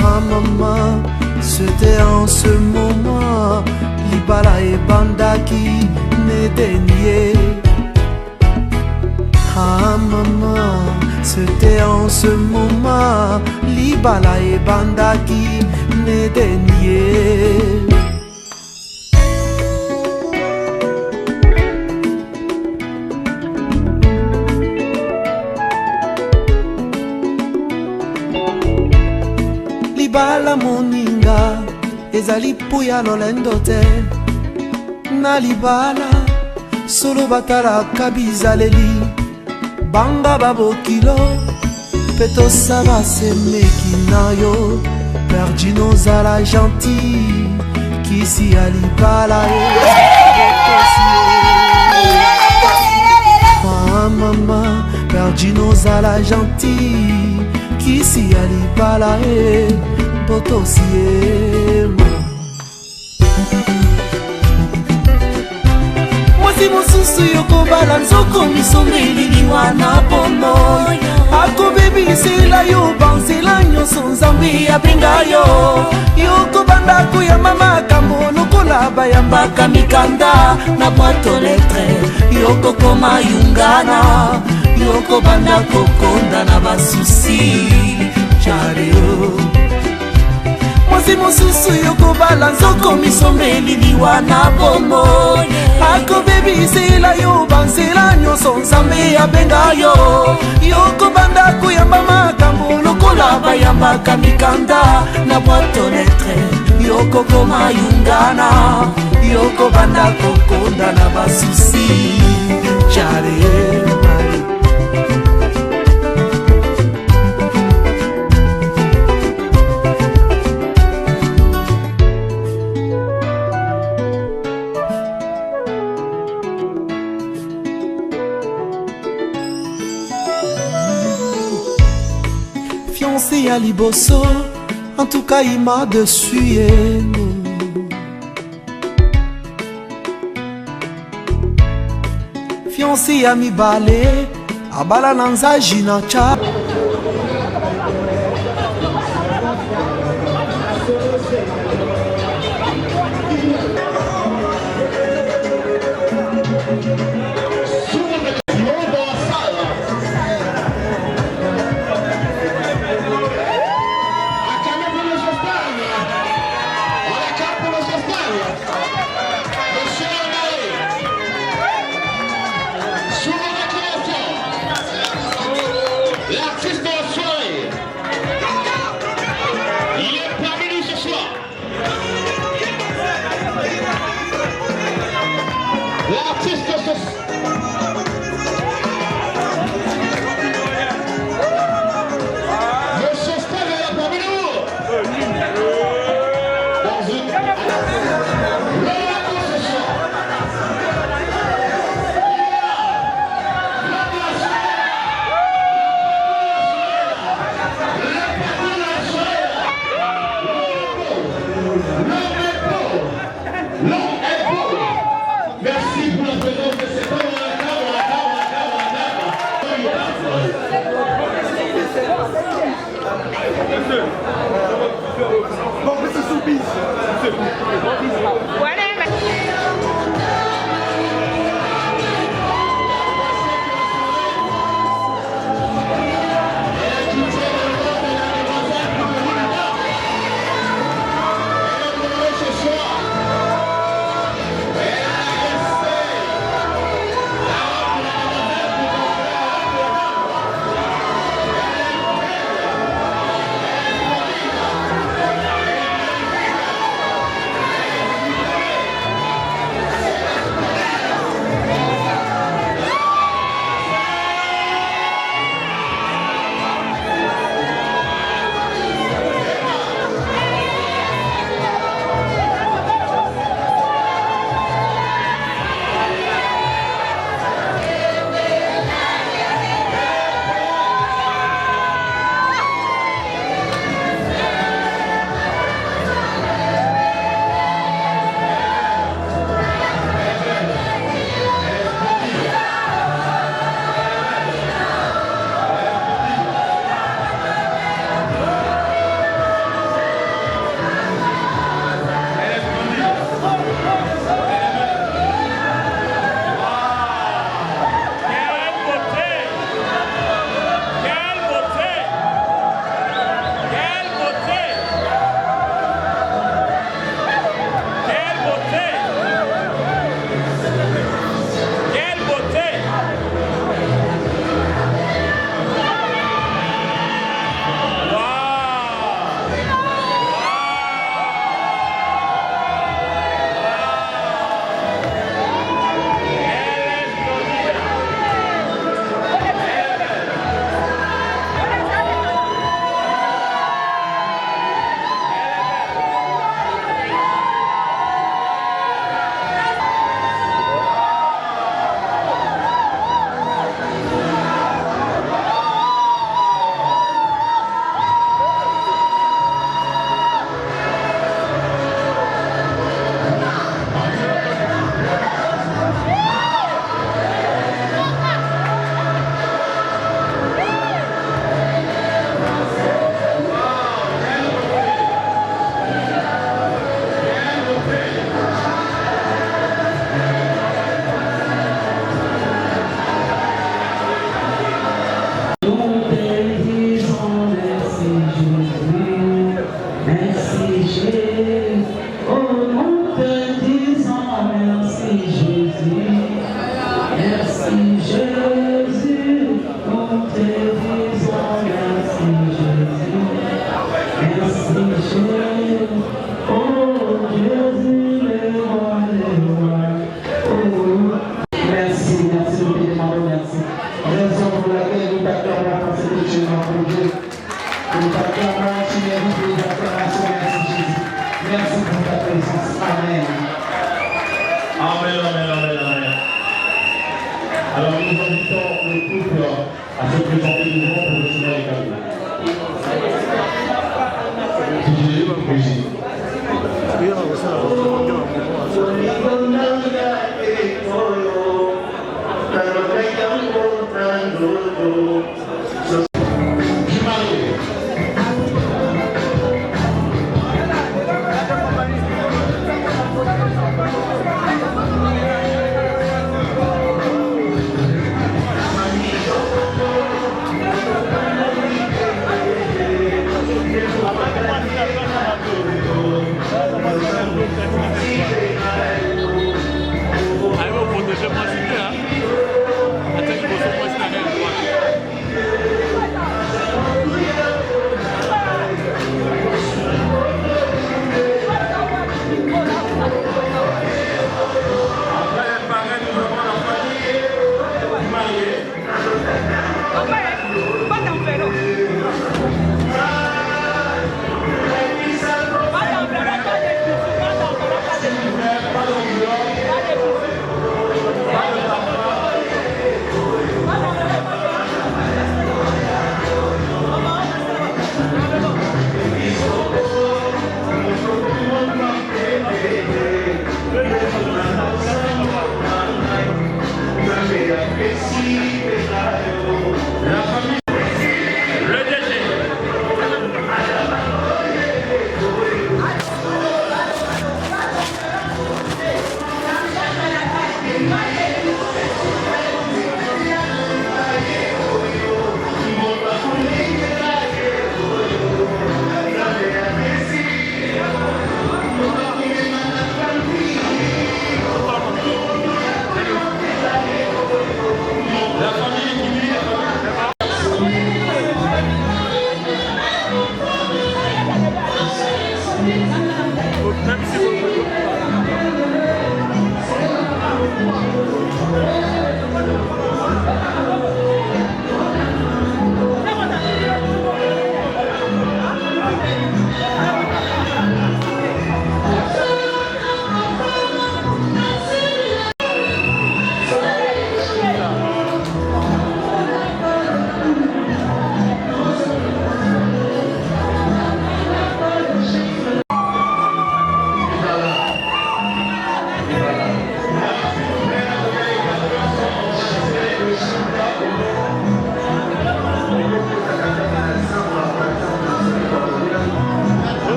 Speaker 1: Mama, c'était en ce moment libala ebandaki nedenie. Mama, c'était en ce moment libala ebandaki nedenie. Libala moninga ezali puya lolendo te na libala solo batalaka bizaleli banga babokilo mpe tosala semeki na yo perdi nozala gentil kisi ya libala mama perdi nozala gentil kisi ya libala potosiema mwasi mosusu yokobala nzoko misomeli liwana pono akobebisela yo banzela nyonso nzambe abenga yo yokobanda koyamba makambo lokola bayambaka mikanda na boîte lettre yokokoma yungana yokobanda kokonda na basusi chareo mwasi mosusu yokobala nzoko misombeli liwana bombo akobebisela yo banzela nyonso nzambe abenga yo yokobanda koyamba makambo lokola bayambaka mikanda na boîte lettre yokokoma yungana yokobanda kokonda na basusi chareo. ya liboso, en tout cas il m'a dessus. Fiancé ya mibale, abala na nzaji na cha.
Speaker 5: L'artiste de la soirée, il est parmi nous ce soir. L'artiste de ce soir. Monsieur Steve est là parmi nous. Dans une... Merci pour la présence de cet homme.
Speaker 11: Amen, amen, amen, amen. Alors nous invitons le couple à se présenter devant pour le Seigneur également. Musique.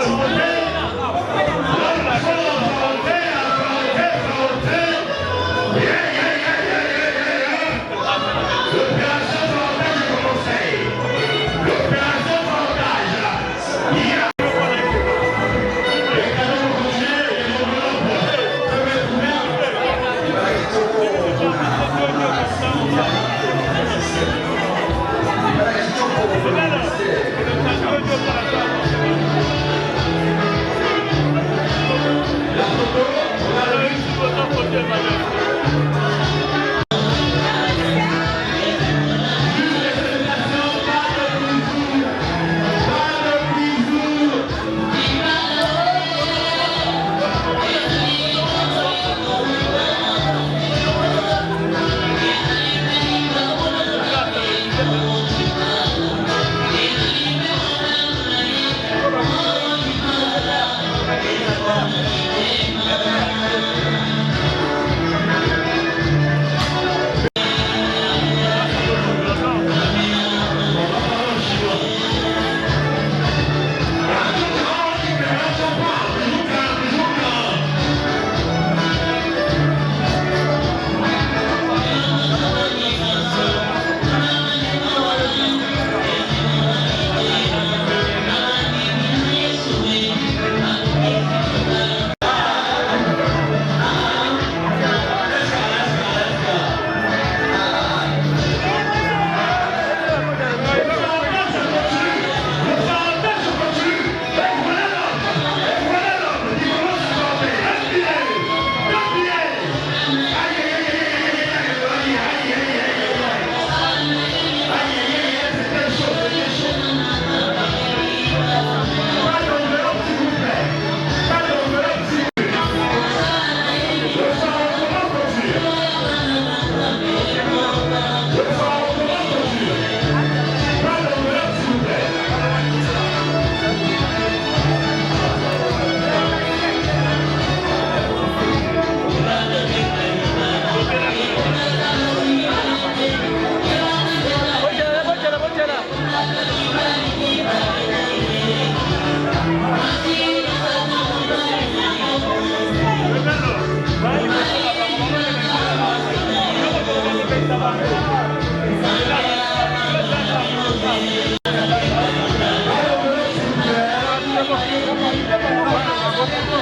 Speaker 2: Thank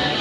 Speaker 2: you.